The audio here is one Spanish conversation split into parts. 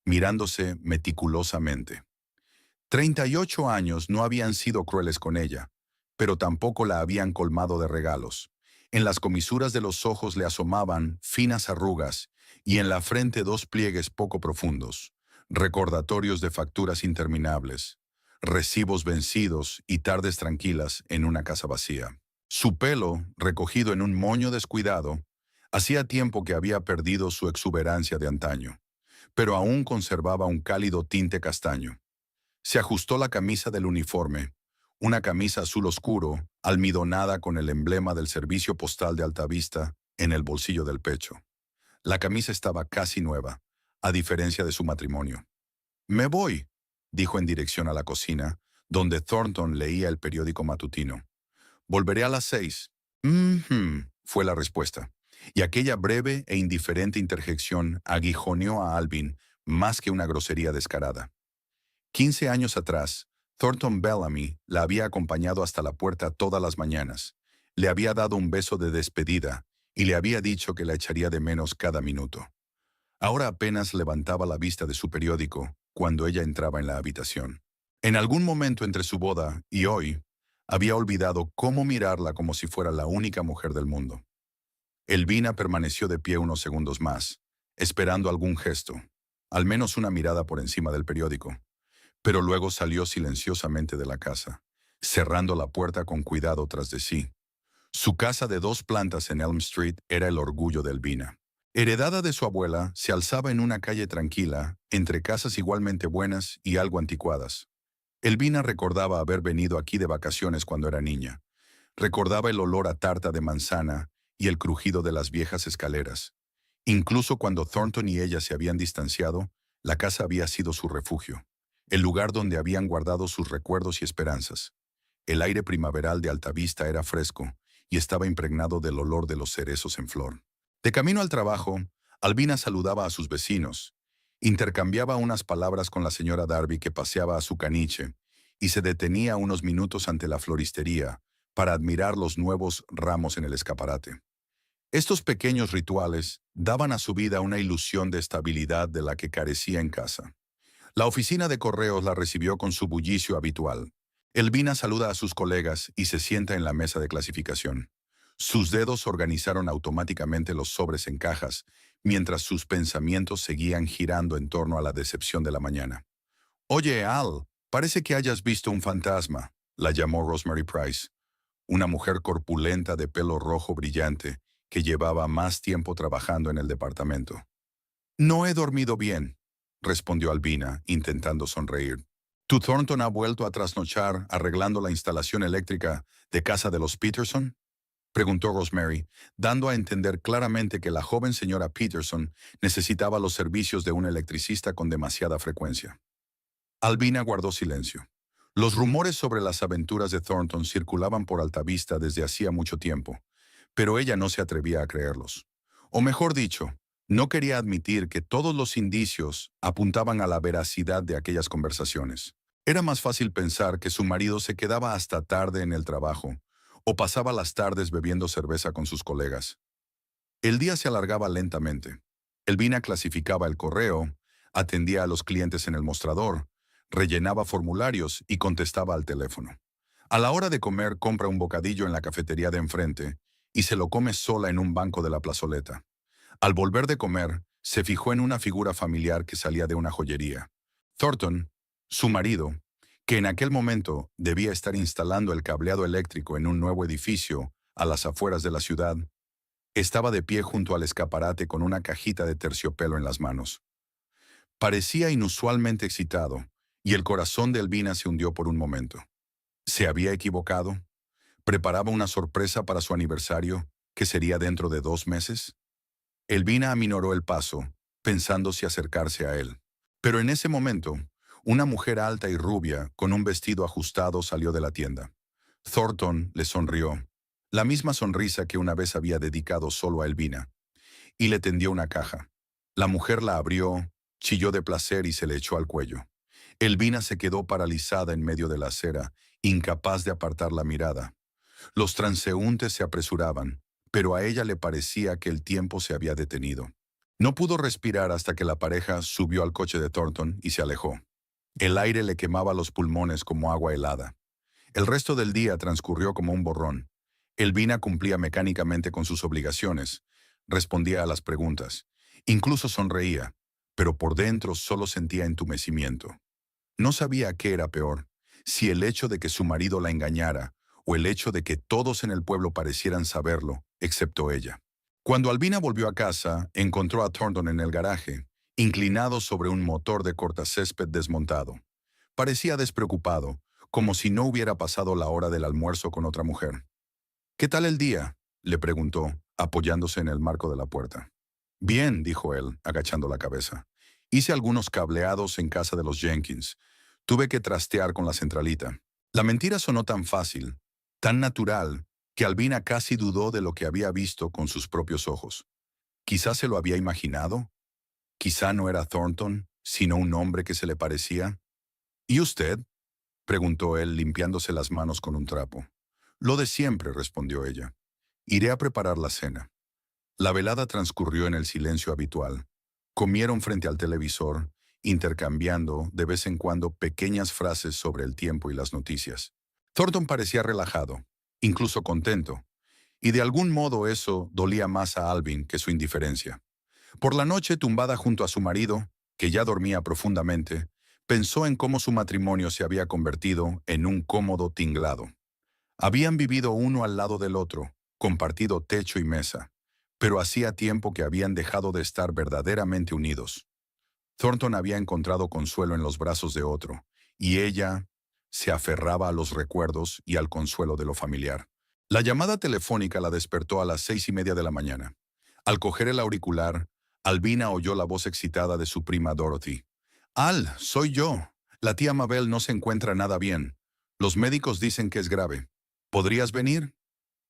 mirándose meticulosamente. 38 años no habían sido crueles con ella, pero tampoco la habían colmado de regalos. En las comisuras de los ojos le asomaban finas arrugas y en la frente dos pliegues poco profundos, recordatorios de facturas interminables, recibos vencidos y tardes tranquilas en una casa vacía. Su pelo, recogido en un moño descuidado, hacía tiempo que había perdido su exuberancia de antaño, pero aún conservaba un cálido tinte castaño. Se ajustó la camisa del uniforme, una camisa azul oscuro, almidonada con el emblema del Servicio Postal de Altavista en el bolsillo del pecho. La camisa estaba casi nueva, a diferencia de su matrimonio. «Me voy», dijo en dirección a la cocina, donde Thornton leía el periódico matutino. «Volveré a las 6». Fue la respuesta. Y aquella breve e indiferente interjección aguijoneó a Alvin más que una grosería descarada. 15 años atrás, Thornton Bellamy la había acompañado hasta la puerta todas las mañanas. Le había dado un beso de despedida y le había dicho que la echaría de menos cada minuto. Ahora apenas levantaba la vista de su periódico cuando ella entraba en la habitación. En algún momento entre su boda y hoy, había olvidado cómo mirarla como si fuera la única mujer del mundo. Elvina permaneció de pie unos segundos más, esperando algún gesto, al menos una mirada por encima del periódico. Pero luego salió silenciosamente de la casa, cerrando la puerta con cuidado tras de sí. Su casa de 2 plantas en Elm Street era el orgullo de Elvina. Heredada de su abuela, se alzaba en una calle tranquila, entre casas igualmente buenas y algo anticuadas. Elvina recordaba haber venido aquí de vacaciones cuando era niña. Recordaba el olor a tarta de manzana y el crujido de las viejas escaleras. Incluso cuando Thornton y ella se habían distanciado, la casa había sido su refugio, el lugar donde habían guardado sus recuerdos y esperanzas. El aire primaveral de Altavista era fresco y estaba impregnado del olor de los cerezos en flor. De camino al trabajo, Alvina saludaba a sus vecinos, intercambiaba unas palabras con la señora Darby que paseaba a su caniche y se detenía unos minutos ante la floristería para admirar los nuevos ramos en el escaparate. Estos pequeños rituales daban a su vida una ilusión de estabilidad de la que carecía en casa. La oficina de correos la recibió con su bullicio habitual. Elvina saluda a sus colegas y se sienta en la mesa de clasificación. Sus dedos organizaron automáticamente los sobres en cajas, mientras sus pensamientos seguían girando en torno a la decepción de la mañana. «Oye, Al, parece que hayas visto un fantasma», la llamó Rosemary Price, una mujer corpulenta de pelo rojo brillante que llevaba más tiempo trabajando en el departamento. «No he dormido bien», respondió Alvina, intentando sonreír. «¿Tu Thornton ha vuelto a trasnochar arreglando la instalación eléctrica de casa de los Peterson?», preguntó Rosemary, dando a entender claramente que la joven señora Peterson necesitaba los servicios de un electricista con demasiada frecuencia. Alvina guardó silencio. Los rumores sobre las aventuras de Thornton circulaban por Altavista desde hacía mucho tiempo, pero ella no se atrevía a creerlos. O mejor dicho, no quería admitir que todos los indicios apuntaban a la veracidad de aquellas conversaciones. Era más fácil pensar que su marido se quedaba hasta tarde en el trabajo o pasaba las tardes bebiendo cerveza con sus colegas. El día se alargaba lentamente. Elvina clasificaba el correo, atendía a los clientes en el mostrador, rellenaba formularios y contestaba al teléfono. A la hora de comer compra un bocadillo en la cafetería de enfrente y se lo come sola en un banco de la plazoleta. Al volver de comer, se fijó en una figura familiar que salía de una joyería. Thornton, su marido, que en aquel momento debía estar instalando el cableado eléctrico en un nuevo edificio a las afueras de la ciudad, estaba de pie junto al escaparate con una cajita de terciopelo en las manos. Parecía inusualmente excitado, y el corazón de Elvina se hundió por un momento. ¿Se había equivocado? ¿Preparaba una sorpresa para su aniversario, que sería dentro de 2 meses? Elvina aminoró el paso, pensando si acercarse a él. Pero en ese momento, una mujer alta y rubia, con un vestido ajustado, salió de la tienda. Thornton le sonrió, la misma sonrisa que una vez había dedicado solo a Elvina, y le tendió una caja. La mujer la abrió, chilló de placer y se le echó al cuello. Elvina se quedó paralizada en medio de la acera, incapaz de apartar la mirada. Los transeúntes se apresuraban, pero a ella le parecía que el tiempo se había detenido. No pudo respirar hasta que la pareja subió al coche de Thornton y se alejó. El aire le quemaba los pulmones como agua helada. El resto del día transcurrió como un borrón. Elvina cumplía mecánicamente con sus obligaciones, respondía a las preguntas, incluso sonreía, pero por dentro solo sentía entumecimiento. No sabía qué era peor, si el hecho de que su marido la engañara o el hecho de que todos en el pueblo parecieran saberlo, excepto ella. Cuando Albina volvió a casa, encontró a Thornton en el garaje, inclinado sobre un motor de cortacésped desmontado. Parecía despreocupado, como si no hubiera pasado la hora del almuerzo con otra mujer. «¿Qué tal el día?», le preguntó, apoyándose en el marco de la puerta. «Bien», dijo él, agachando la cabeza. «Hice algunos cableados en casa de los Jenkins. Tuve que trastear con la centralita». La mentira sonó tan fácil, tan natural, que Albina casi dudó de lo que había visto con sus propios ojos. Quizá se lo había imaginado. Quizá no era Thornton, sino un hombre que se le parecía. «¿Y usted?», preguntó él, limpiándose las manos con un trapo. «Lo de siempre», respondió ella. «Iré a preparar la cena». La velada transcurrió en el silencio habitual. Comieron frente al televisor, intercambiando de vez en cuando pequeñas frases sobre el tiempo y las noticias. Thornton parecía relajado, incluso contento, y de algún modo eso dolía más a Alvin que su indiferencia. Por la noche, tumbada junto a su marido, que ya dormía profundamente, pensó en cómo su matrimonio se había convertido en un cómodo tinglado. Habían vivido uno al lado del otro, compartido techo y mesa, pero hacía tiempo que habían dejado de estar verdaderamente unidos. Thornton había encontrado consuelo en los brazos de otro, y ella se aferraba a los recuerdos y al consuelo de lo familiar. La llamada telefónica la despertó a las 6:30 de la mañana. Al coger el auricular, Albina oyó la voz excitada de su prima Dorothy. «Al, soy yo. La tía Mabel no se encuentra nada bien. Los médicos dicen que es grave. ¿Podrías venir?».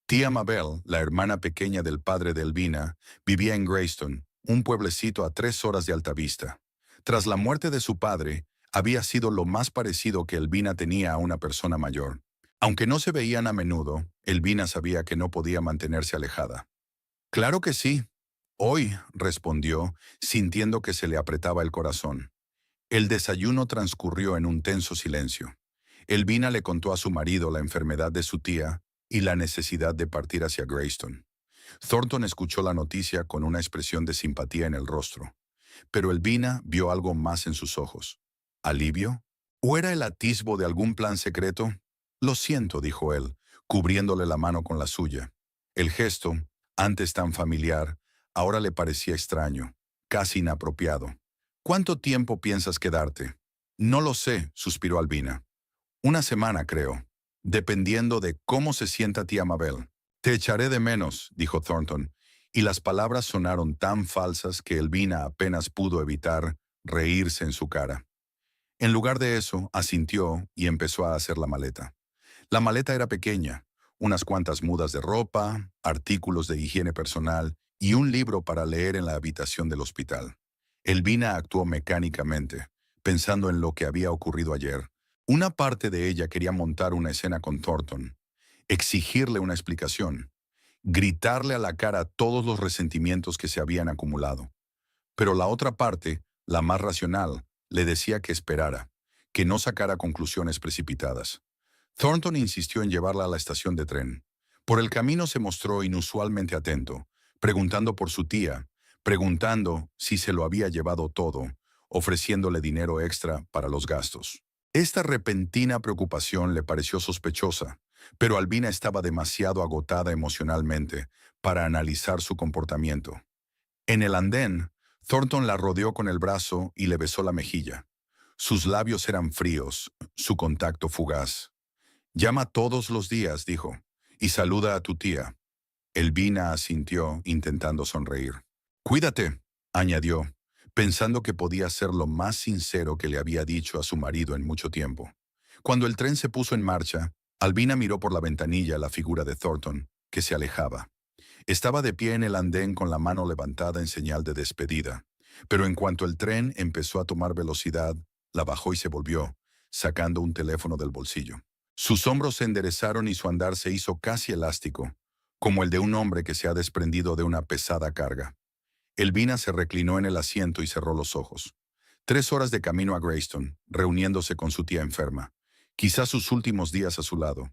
Tía Mabel, la hermana pequeña del padre de Elvina, vivía en Greyston, un pueblecito a 3 horas de Altavista. Tras la muerte de su padre, había sido lo más parecido que Elvina tenía a una persona mayor. Aunque no se veían a menudo, Elvina sabía que no podía mantenerse alejada. «Claro que sí. Hoy», respondió, sintiendo que se le apretaba el corazón. El desayuno transcurrió en un tenso silencio. Elvina le contó a su marido la enfermedad de su tía y la necesidad de partir hacia Greyston. Thornton escuchó la noticia con una expresión de simpatía en el rostro, pero Elvina vio algo más en sus ojos. ¿Alivio? ¿O era el atisbo de algún plan secreto? «Lo siento», dijo él, cubriéndole la mano con la suya. El gesto, antes tan familiar, ahora le parecía extraño, casi inapropiado. «¿Cuánto tiempo piensas quedarte?». «No lo sé», suspiró Albina. «Una semana, creo, dependiendo de cómo se sienta tía Mabel». «Te echaré de menos», dijo Thornton, y las palabras sonaron tan falsas que Elvina apenas pudo evitar reírse en su cara. En lugar de eso, asintió y empezó a hacer la maleta. La maleta era pequeña, unas cuantas mudas de ropa, artículos de higiene personal y un libro para leer en la habitación del hospital. Elvina actuó mecánicamente, pensando en lo que había ocurrido ayer. Una parte de ella quería montar una escena con Thornton, exigirle una explicación, gritarle a la cara todos los resentimientos que se habían acumulado. Pero la otra parte, la más racional, le decía que esperara, que no sacara conclusiones precipitadas. Thornton insistió en llevarla a la estación de tren. Por el camino se mostró inusualmente atento, preguntando por su tía, preguntando si se lo había llevado todo, ofreciéndole dinero extra para los gastos. Esta repentina preocupación le pareció sospechosa, pero Albina estaba demasiado agotada emocionalmente para analizar su comportamiento. En el andén, Thornton la rodeó con el brazo y le besó la mejilla. Sus labios eran fríos, su contacto fugaz. «Llama todos los días», dijo, «y saluda a tu tía». Elvina asintió, intentando sonreír. «Cuídate», añadió, pensando que podía ser lo más sincero que le había dicho a su marido en mucho tiempo. Cuando el tren se puso en marcha, Albina miró por la ventanilla la figura de Thornton, que se alejaba. Estaba de pie en el andén con la mano levantada en señal de despedida, pero en cuanto el tren empezó a tomar velocidad, la bajó y se volvió, sacando un teléfono del bolsillo. Sus hombros se enderezaron y su andar se hizo casi elástico, como el de un hombre que se ha desprendido de una pesada carga. Elvina se reclinó en el asiento y cerró los ojos. 3 horas de camino a Greyston, reuniéndose con su tía enferma. Quizás sus últimos días a su lado.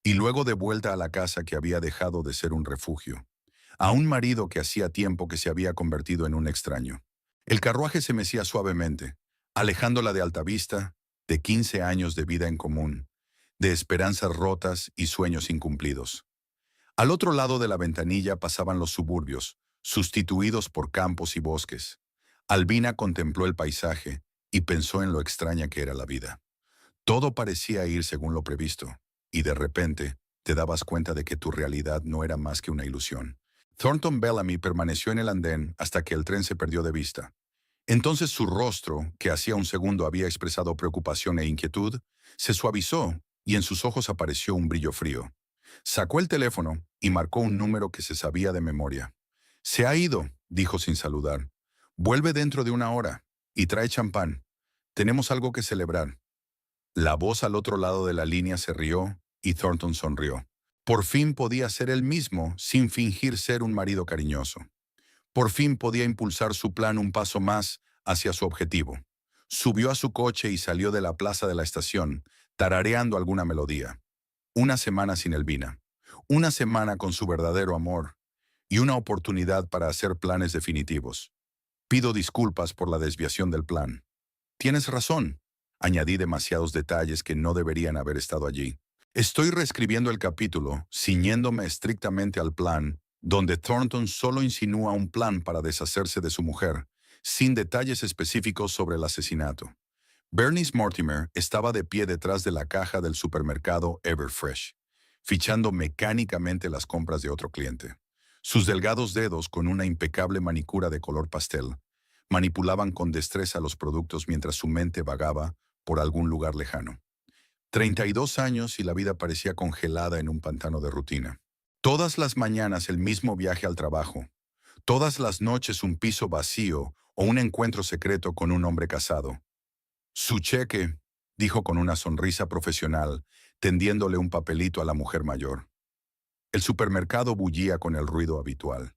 Y luego de vuelta a la casa que había dejado de ser un refugio. A un marido que hacía tiempo que se había convertido en un extraño. El carruaje se mecía suavemente, alejándola de Altavista, de 15 años de vida en común, de esperanzas rotas y sueños incumplidos. Al otro lado de la ventanilla pasaban los suburbios, sustituidos por campos y bosques. Albina contempló el paisaje y pensó en lo extraña que era la vida. Todo parecía ir según lo previsto, y de repente te dabas cuenta de que tu realidad no era más que una ilusión. Thornton Bellamy permaneció en el andén hasta que el tren se perdió de vista. Entonces su rostro, que hacía un segundo había expresado preocupación e inquietud, se suavizó y en sus ojos apareció un brillo frío. Sacó el teléfono y marcó un número que se sabía de memoria. «Se ha ido», dijo sin saludar. «Vuelve dentro de 1 hora y trae champán. Tenemos algo que celebrar». La voz al otro lado de la línea se rió y Thornton sonrió. Por fin podía ser él mismo sin fingir ser un marido cariñoso. Por fin podía impulsar su plan un paso más hacia su objetivo. Subió a su coche y salió de la plaza de la estación, tarareando alguna melodía. Una semana sin Elvina. Una semana con su verdadero amor. Y una oportunidad para hacer planes definitivos. Pido disculpas por la desviación del plan. Tienes razón. Añadí demasiados detalles que no deberían haber estado allí. Estoy reescribiendo el capítulo, ciñéndome estrictamente al plan, donde Thornton solo insinúa un plan para deshacerse de su mujer, sin detalles específicos sobre el asesinato. Bernice Mortimer estaba de pie detrás de la caja del supermercado Everfresh, fichando mecánicamente las compras de otro cliente. Sus delgados dedos, con una impecable manicura de color pastel, manipulaban con destreza los productos mientras su mente vagaba por algún lugar lejano. 32 años y la vida parecía congelada en un pantano de rutina. Todas las mañanas el mismo viaje al trabajo. Todas las noches un piso vacío o un encuentro secreto con un hombre casado. «Su cheque», dijo con una sonrisa profesional, tendiéndole un papelito a la mujer mayor. El supermercado bullía con el ruido habitual.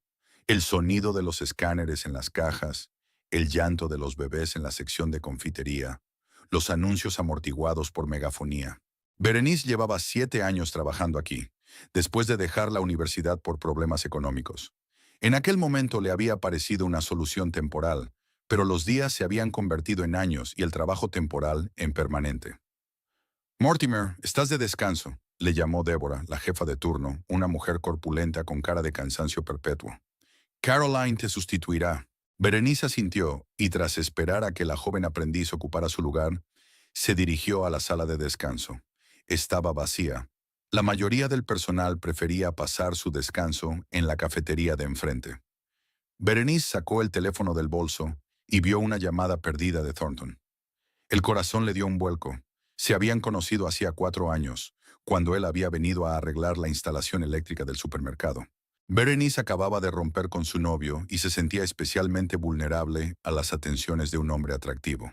El sonido de los escáneres en las cajas, el llanto de los bebés en la sección de confitería, los anuncios amortiguados por megafonía. Berenice llevaba 7 años trabajando aquí, después de dejar la universidad por problemas económicos. En aquel momento le había parecido una solución temporal, pero los días se habían convertido en años y el trabajo temporal en permanente. «Mortimer, estás de descanso», le llamó Débora, la jefa de turno, una mujer corpulenta con cara de cansancio perpetuo. «Caroline te sustituirá». Berenice asintió y tras esperar a que la joven aprendiz ocupara su lugar, se dirigió a la sala de descanso. Estaba vacía. La mayoría del personal prefería pasar su descanso en la cafetería de enfrente. Berenice sacó el teléfono del bolso y vio una llamada perdida de Thornton. El corazón le dio un vuelco. Se habían conocido hacía 4 años, cuando él había venido a arreglar la instalación eléctrica del supermercado. Berenice acababa de romper con su novio y se sentía especialmente vulnerable a las atenciones de un hombre atractivo.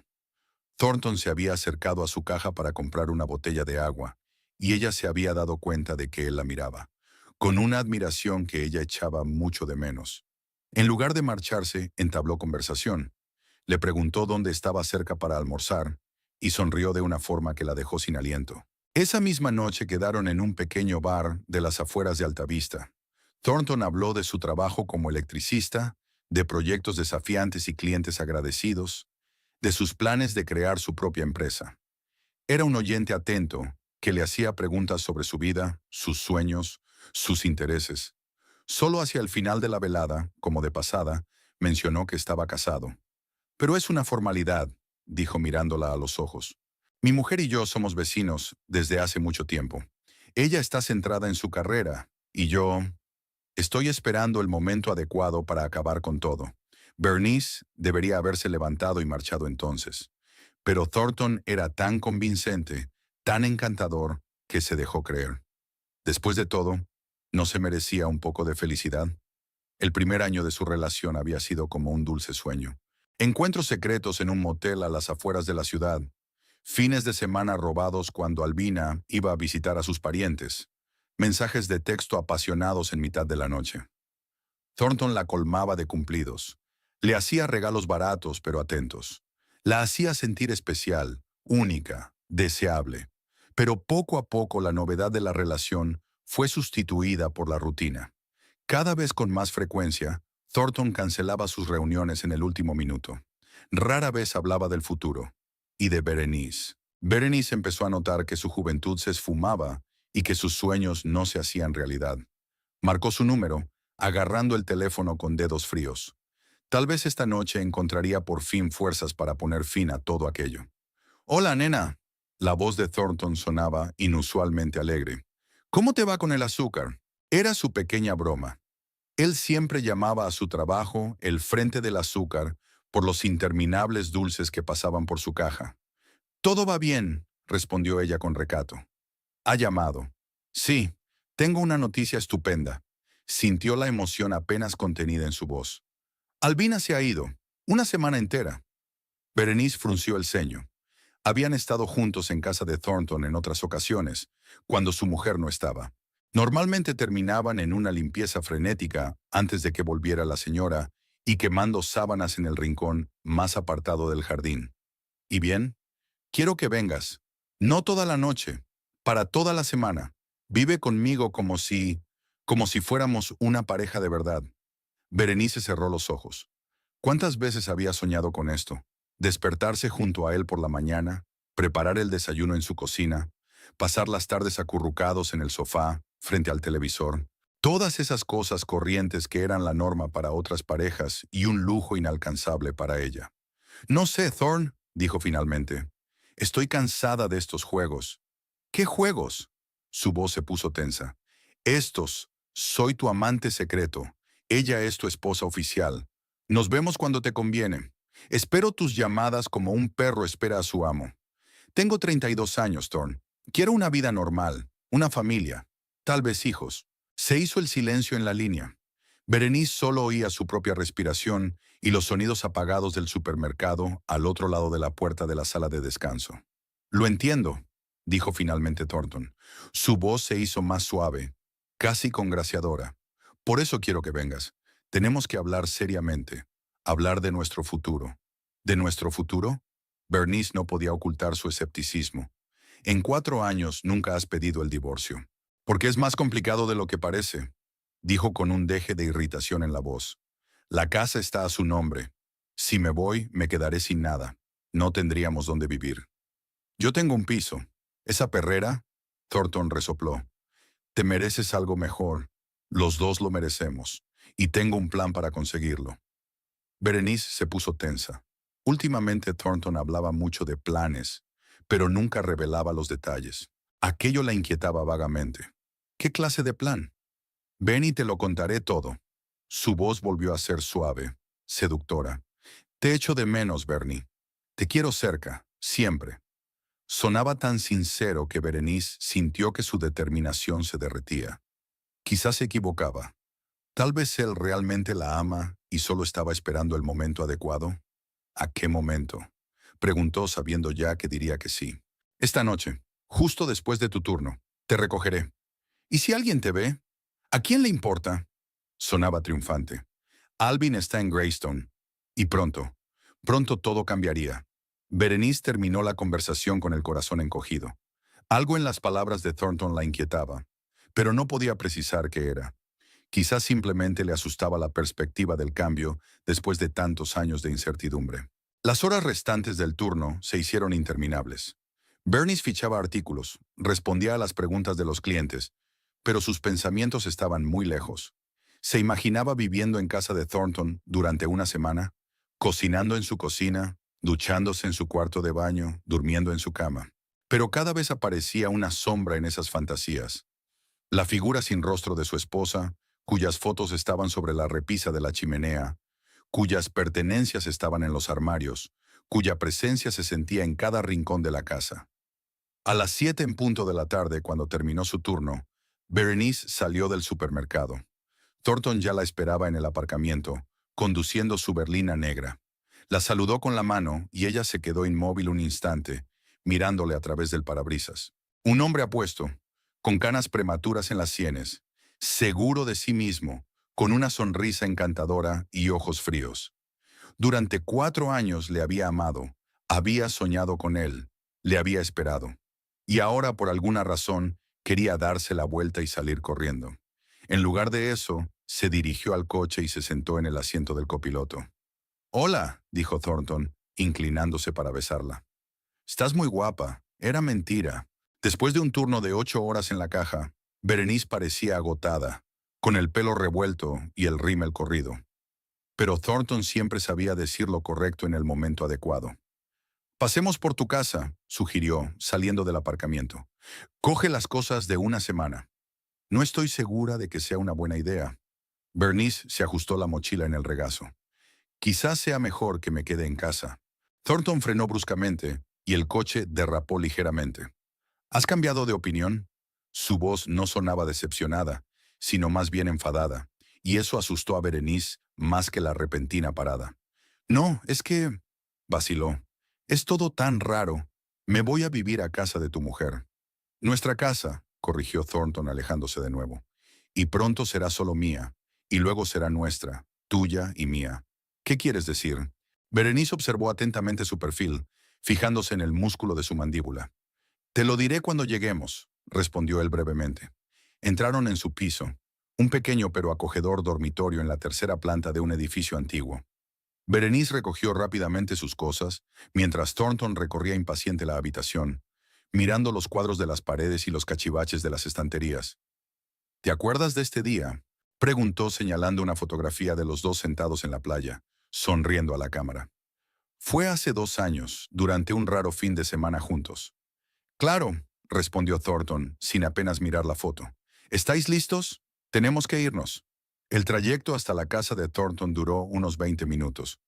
Thornton se había acercado a su caja para comprar una botella de agua, y ella se había dado cuenta de que él la miraba, con una admiración que ella echaba mucho de menos. En lugar de marcharse, entabló conversación. Le preguntó dónde estaba cerca para almorzar, y sonrió de una forma que la dejó sin aliento. Esa misma noche quedaron en un pequeño bar de las afueras de Altavista. Thornton habló de su trabajo como electricista, de proyectos desafiantes y clientes agradecidos, de sus planes de crear su propia empresa. Era un oyente atento que le hacía preguntas sobre su vida, sus sueños, sus intereses. Solo hacia el final de la velada, como de pasada, mencionó que estaba casado. «Pero es una formalidad», dijo mirándola a los ojos. «Mi mujer y yo somos vecinos desde hace mucho tiempo. Ella está centrada en su carrera, y yo... Estoy esperando el momento adecuado para acabar con todo». Bernice debería haberse levantado y marchado entonces. Pero Thornton era tan convincente, tan encantador, que se dejó creer. Después de todo, ¿no se merecía un poco de felicidad? El primer año de su relación había sido como un dulce sueño. Encuentros secretos en un motel a las afueras de la ciudad. Fines de semana robados cuando Albina iba a visitar a sus parientes. Mensajes de texto apasionados en mitad de la noche. Thornton la colmaba de cumplidos. Le hacía regalos baratos pero atentos. La hacía sentir especial, única, deseable. Pero poco a poco la novedad de la relación fue sustituida por la rutina. Cada vez con más frecuencia, Thornton cancelaba sus reuniones en el último minuto. Rara vez hablaba del futuro. Y de Berenice. Berenice empezó a notar que su juventud se esfumaba y que sus sueños no se hacían realidad. Marcó su número, agarrando el teléfono con dedos fríos. Tal vez esta noche encontraría por fin fuerzas para poner fin a todo aquello. «Hola, nena». La voz de Thornton sonaba inusualmente alegre. «¿Cómo te va con el azúcar?» Era su pequeña broma. Él siempre llamaba a su trabajo el frente del azúcar por los interminables dulces que pasaban por su caja. «Todo va bien», respondió ella con recato. «Ha llamado». «Sí, tengo una noticia estupenda». Sintió la emoción apenas contenida en su voz. «Albina se ha ido. Una semana entera». Berenice frunció el ceño. Habían estado juntos en casa de Thornton en otras ocasiones, cuando su mujer no estaba. Normalmente terminaban en una limpieza frenética antes de que volviera la señora y quemando sábanas en el rincón más apartado del jardín. «¿Y bien? Quiero que vengas. No toda la noche, para toda la semana. Vive conmigo como si fuéramos una pareja de verdad». Berenice cerró los ojos. ¿Cuántas veces había soñado con esto? Despertarse junto a él por la mañana, preparar el desayuno en su cocina, pasar las tardes acurrucados en el sofá, frente al televisor. Todas esas cosas corrientes que eran la norma para otras parejas y un lujo inalcanzable para ella. «No sé, Thorne», dijo finalmente. «Estoy cansada de estos juegos». «¿Qué juegos?» Su voz se puso tensa. «Estos. Soy tu amante secreto. Ella es tu esposa oficial. Nos vemos cuando te conviene. Espero tus llamadas como un perro espera a su amo. Tengo 32 años, Thorne. Quiero una vida normal, una familia, tal vez hijos». Se hizo el silencio en la línea. Berenice solo oía su propia respiración y los sonidos apagados del supermercado al otro lado de la puerta de la sala de descanso. «Lo entiendo», dijo finalmente Thornton. Su voz se hizo más suave, casi congraciadora. «Por eso quiero que vengas. Tenemos que hablar seriamente. Hablar de nuestro futuro». ¿De nuestro futuro? Bernice no podía ocultar su escepticismo. «En 4 años nunca has pedido el divorcio». «Porque es más complicado de lo que parece», dijo con un deje de irritación en la voz. «La casa está a su nombre. Si me voy, me quedaré sin nada. No tendríamos dónde vivir». «Yo tengo un piso. Esa perrera», Thornton resopló. «Te mereces algo mejor. Los dos lo merecemos. Y tengo un plan para conseguirlo». Berenice se puso tensa. Últimamente Thornton hablaba mucho de planes, pero nunca revelaba los detalles. Aquello la inquietaba vagamente. ¿Qué clase de plan? «Ven y te lo contaré todo». Su voz volvió a ser suave, seductora. «Te echo de menos, Bernie. Te quiero cerca, siempre». Sonaba tan sincero que Berenice sintió que su determinación se derretía. Quizás se equivocaba. Tal vez él realmente la ama y solo estaba esperando el momento adecuado. ¿A qué momento?, preguntó sabiendo ya que diría que sí. «Esta noche, justo después de tu turno, te recogeré. ¿Y si alguien te ve? ¿A quién le importa?». Sonaba triunfante. Alvin está en Greystone. Y pronto, pronto todo cambiaría. Berenice terminó la conversación con el corazón encogido. Algo en las palabras de Thornton la inquietaba, pero no podía precisar qué era. Quizás simplemente le asustaba la perspectiva del cambio después de tantos años de incertidumbre. Las horas restantes del turno se hicieron interminables. Bernice fichaba artículos, respondía a las preguntas de los clientes, pero sus pensamientos estaban muy lejos. Se imaginaba viviendo en casa de Thornton durante una semana, cocinando en su cocina, duchándose en su cuarto de baño, durmiendo en su cama. Pero cada vez aparecía una sombra en esas fantasías. La figura sin rostro de su esposa, cuyas fotos estaban sobre la repisa de la chimenea, cuyas pertenencias estaban en los armarios, cuya presencia se sentía en cada rincón de la casa. A las 7 en punto de la tarde, cuando terminó su turno, Berenice salió del supermercado. Thornton ya la esperaba en el aparcamiento, conduciendo su berlina negra. La saludó con la mano y ella se quedó inmóvil un instante, mirándole a través del parabrisas. Un hombre apuesto, con canas prematuras en las sienes, seguro de sí mismo, con una sonrisa encantadora y ojos fríos. Durante 4 años le había amado, había soñado con él, le había esperado. Y ahora, por alguna razón, quería darse la vuelta y salir corriendo. En lugar de eso, se dirigió al coche y se sentó en el asiento del copiloto. «Hola», dijo Thornton, inclinándose para besarla. «Estás muy guapa». Era mentira. Después de un turno de 8 horas en la caja, Berenice parecía agotada, con el pelo revuelto y el rímel corrido. Pero Thornton siempre sabía decir lo correcto en el momento adecuado. «Pasemos por tu casa», sugirió, saliendo del aparcamiento. «Coge las cosas de una semana». «No estoy segura de que sea una buena idea». Bernice se ajustó la mochila en el regazo. «Quizás sea mejor que me quede en casa». Thornton frenó bruscamente y el coche derrapó ligeramente. «¿Has cambiado de opinión?» Su voz no sonaba decepcionada, sino más bien enfadada, y eso asustó a Berenice más que la repentina parada. «No, es que...» vaciló. «Es todo tan raro. Me voy a vivir a casa de tu mujer». «Nuestra casa», corrigió Thornton alejándose de nuevo. «Y pronto será solo mía, y luego será nuestra, tuya y mía». «¿Qué quieres decir?» Berenice observó atentamente su perfil, fijándose en el músculo de su mandíbula. «Te lo diré cuando lleguemos», respondió él brevemente. Entraron en su piso, un pequeño pero acogedor dormitorio en la tercera planta de un edificio antiguo. Berenice recogió rápidamente sus cosas, mientras Thornton recorría impaciente la habitación, mirando los cuadros de las paredes y los cachivaches de las estanterías. «¿Te acuerdas de este día?», preguntó señalando una fotografía de los dos sentados en la playa, sonriendo a la cámara. «Fue hace 2 años, durante un raro fin de semana juntos». «Claro», respondió Thornton, sin apenas mirar la foto. «¿Estáis listos? Tenemos que irnos». El trayecto hasta la casa de Thornton duró unos 20 minutos.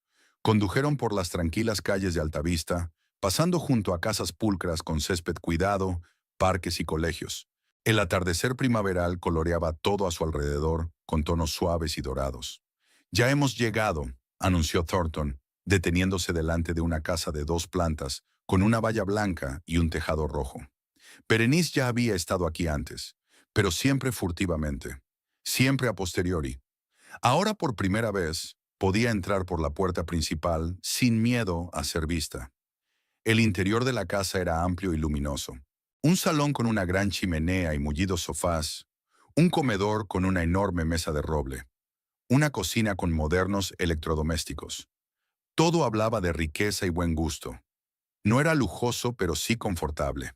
Condujeron por las tranquilas calles de Altavista, pasando junto a casas pulcras con césped cuidado, parques y colegios. El atardecer primaveral coloreaba todo a su alrededor con tonos suaves y dorados. «Ya hemos llegado», anunció Thornton, deteniéndose delante de una casa de 2 plantas, con una valla blanca y un tejado rojo. Berenice ya había estado aquí antes, pero siempre furtivamente, siempre a posteriori. Ahora por primera vez podía entrar por la puerta principal sin miedo a ser vista. El interior de la casa era amplio y luminoso. Un salón con una gran chimenea y mullidos sofás, un comedor con una enorme mesa de roble, una cocina con modernos electrodomésticos. Todo hablaba de riqueza y buen gusto. No era lujoso, pero sí confortable.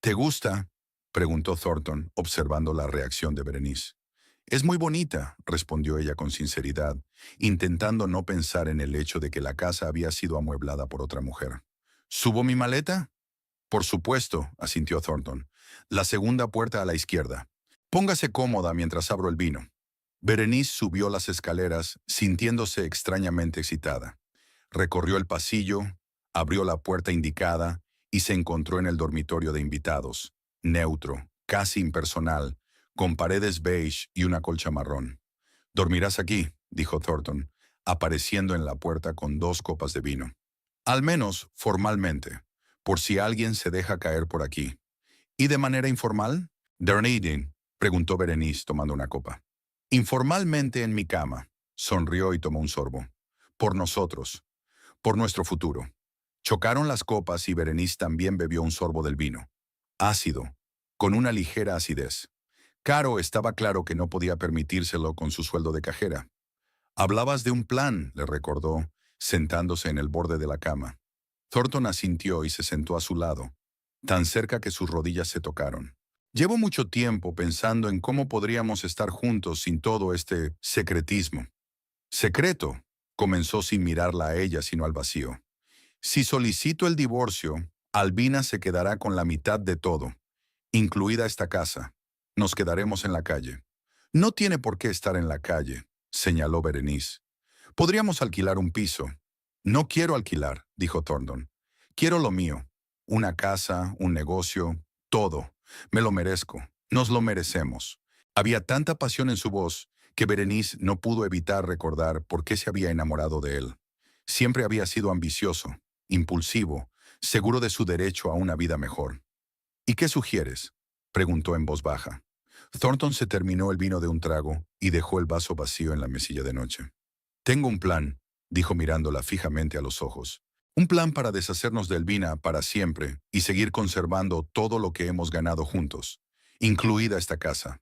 «¿Te gusta?», preguntó Thornton, observando la reacción de Berenice. «Es muy bonita», respondió ella con sinceridad, intentando no pensar en el hecho de que la casa había sido amueblada por otra mujer. «¿Subo mi maleta?» «Por supuesto», asintió Thornton. «La segunda puerta a la izquierda. Póngase cómoda mientras abro el vino». Berenice subió las escaleras, sintiéndose extrañamente excitada. Recorrió el pasillo, abrió la puerta indicada y se encontró en el dormitorio de invitados, neutro, casi impersonal, con paredes beige y una colcha marrón. «Dormirás aquí», dijo Thornton, apareciendo en la puerta con 2 copas de vino. «Al menos, formalmente, por si alguien se deja caer por aquí». «¿Y de manera informal?» «Dunedin», preguntó Berenice tomando una copa. «Informalmente en mi cama», sonrió y tomó un sorbo. «Por nosotros, por nuestro futuro». Chocaron las copas y Berenice también bebió un sorbo del vino. Ácido, con una ligera acidez. Caro estaba claro que no podía permitírselo con su sueldo de cajera. «Hablabas de un plan», le recordó, sentándose en el borde de la cama. Thornton asintió y se sentó a su lado, tan cerca que sus rodillas se tocaron. «Llevo mucho tiempo pensando en cómo podríamos estar juntos sin todo este secretismo». «Secreto», comenzó sin mirarla a ella sino al vacío. «Si solicito el divorcio, Albina se quedará con la mitad de todo, incluida esta casa. Nos quedaremos en la calle». «No tiene por qué estar en la calle», señaló Berenice. «Podríamos alquilar un piso». «No quiero alquilar», dijo Thornton. «Quiero lo mío. Una casa, un negocio, todo. Me lo merezco. Nos lo merecemos». Había tanta pasión en su voz que Berenice no pudo evitar recordar por qué se había enamorado de él. Siempre había sido ambicioso, impulsivo, seguro de su derecho a una vida mejor. «¿Y qué sugieres?», preguntó en voz baja. Thornton se terminó el vino de un trago y dejó el vaso vacío en la mesilla de noche. «Tengo un plan», dijo mirándola fijamente a los ojos. Un plan para deshacernos de Elvina para siempre y seguir conservando todo lo que hemos ganado juntos, incluida esta casa.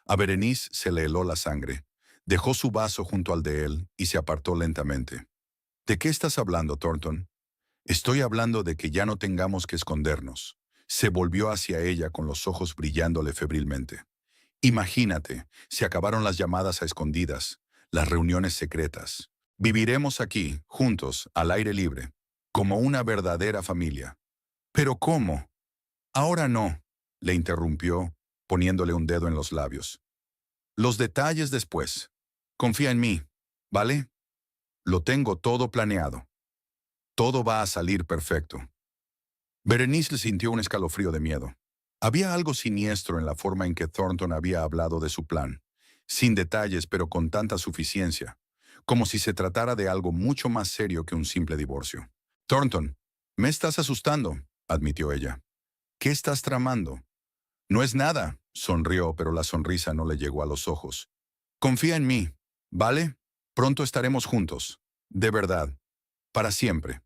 A Berenice se le heló la sangre. Dejó su vaso junto al de él y se apartó lentamente. ¿De qué estás hablando, Thornton? Estoy hablando de que ya no tengamos que escondernos. Se volvió hacia ella con los ojos brillándole febrilmente. Imagínate, se acabaron las llamadas a escondidas, las reuniones secretas. Viviremos aquí, juntos, al aire libre, como una verdadera familia. ¿Pero cómo? Ahora no, le interrumpió, poniéndole un dedo en los labios. Los detalles después. Confía en mí, ¿vale? Lo tengo todo planeado. Todo va a salir perfecto. Berenice le sintió un escalofrío de miedo. Había algo siniestro en la forma en que Thornton había hablado de su plan, sin detalles pero con tanta suficiencia, como si se tratara de algo mucho más serio que un simple divorcio. Thornton, me estás asustando, admitió ella. ¿Qué estás tramando? No es nada, sonrió, pero la sonrisa no le llegó a los ojos. Confía en mí, ¿vale? Pronto estaremos juntos. De verdad. Para siempre.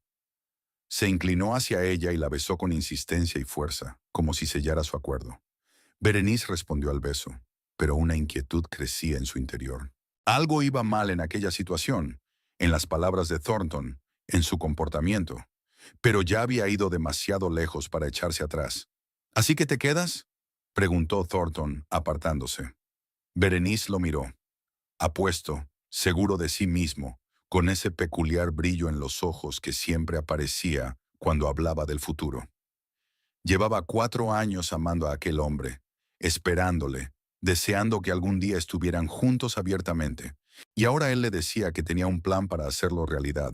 Se inclinó hacia ella y la besó con insistencia y fuerza, como si sellara su acuerdo. Berenice respondió al beso, pero una inquietud crecía en su interior. Algo iba mal en aquella situación, en las palabras de Thornton, en su comportamiento, pero ya había ido demasiado lejos para echarse atrás. ¿Así que te quedas? Preguntó Thornton, apartándose. Berenice lo miró, apuesto, seguro de sí mismo, con ese peculiar brillo en los ojos que siempre aparecía cuando hablaba del futuro. Llevaba 4 años amando a aquel hombre, esperándole, deseando que algún día estuvieran juntos abiertamente, y ahora él le decía que tenía un plan para hacerlo realidad.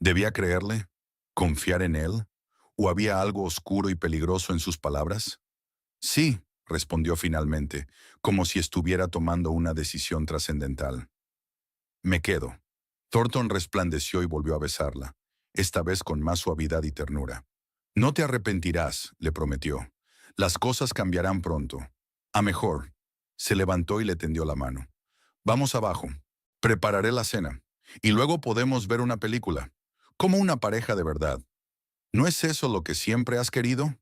¿Debía creerle? ¿Confiar en él? ¿O había algo oscuro y peligroso en sus palabras? Sí, respondió finalmente, como si estuviera tomando una decisión trascendental. Me quedo. Thornton resplandeció y volvió a besarla, esta vez con más suavidad y ternura. No te arrepentirás, le prometió. Las cosas cambiarán pronto. A mejor. Se levantó y le tendió la mano. Vamos abajo. Prepararé la cena. Y luego podemos ver una película. Como una pareja de verdad. ¿No es eso lo que siempre has querido?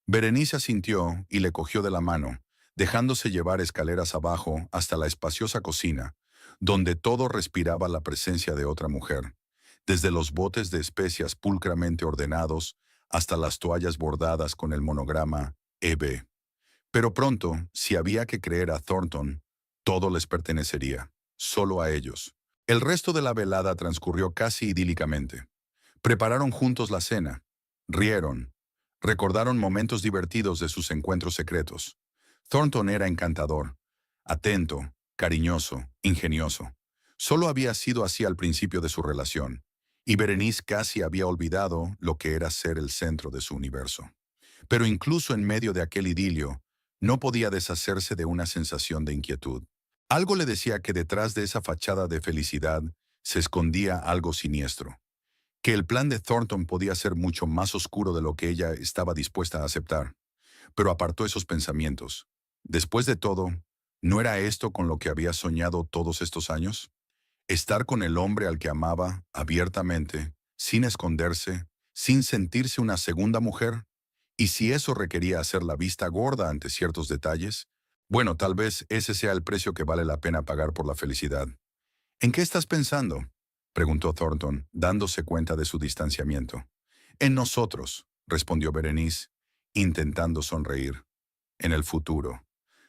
Berenice asintió y le cogió de la mano, dejándose llevar escaleras abajo hasta la espaciosa cocina, donde todo respiraba la presencia de otra mujer, desde los botes de especias pulcramente ordenados hasta las toallas bordadas con el monograma EB. Pero pronto, si había que creer a Thornton, todo les pertenecería, solo a ellos. El resto de la velada transcurrió casi idílicamente. Prepararon juntos la cena, rieron, recordaron momentos divertidos de sus encuentros secretos. Thornton era encantador, atento, cariñoso, ingenioso. Solo había sido así al principio de su relación, y Berenice casi había olvidado lo que era ser el centro de su universo. Pero incluso en medio de aquel idilio, no podía deshacerse de una sensación de inquietud. Algo le decía que detrás de esa fachada de felicidad se escondía algo siniestro, que el plan de Thornton podía ser mucho más oscuro de lo que ella estaba dispuesta a aceptar. Pero apartó esos pensamientos. Después de todo, ¿no era esto con lo que había soñado todos estos años? Estar con el hombre al que amaba, abiertamente, sin esconderse, sin sentirse una segunda mujer. Y si eso requería hacer la vista gorda ante ciertos detalles, bueno, tal vez ese sea el precio que vale la pena pagar por la felicidad. ¿En qué estás pensando?, preguntó Thornton, dándose cuenta de su distanciamiento. En nosotros, respondió Berenice, intentando sonreír. En el futuro.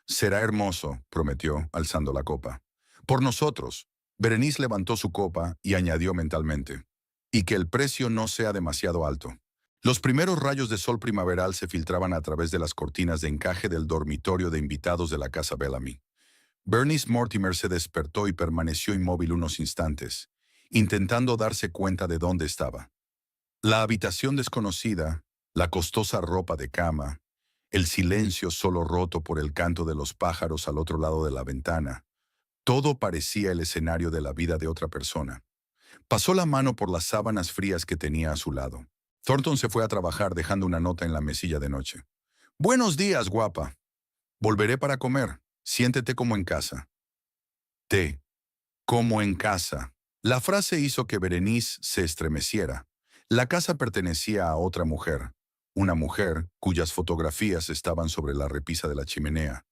Será hermoso, prometió, alzando la copa. Por nosotros. Berenice levantó su copa y añadió mentalmente. Y que el precio no sea demasiado alto. Los primeros rayos de sol primaveral se filtraban a través de las cortinas de encaje del dormitorio de invitados de la casa Bellamy. Bernice Mortimer se despertó y permaneció inmóvil unos instantes, intentando darse cuenta de dónde estaba. La habitación desconocida, la costosa ropa de cama, el silencio solo roto por el canto de los pájaros al otro lado de la ventana, todo parecía el escenario de la vida de otra persona. Pasó la mano por las sábanas frías que tenía a su lado. Thornton se fue a trabajar dejando una nota en la mesilla de noche. «Buenos días, guapa. Volveré para comer. Siéntete como en casa». Té. Como en casa. La frase hizo que Berenice se estremeciera. La casa pertenecía a otra mujer, una mujer cuyas fotografías estaban sobre la repisa de la chimenea,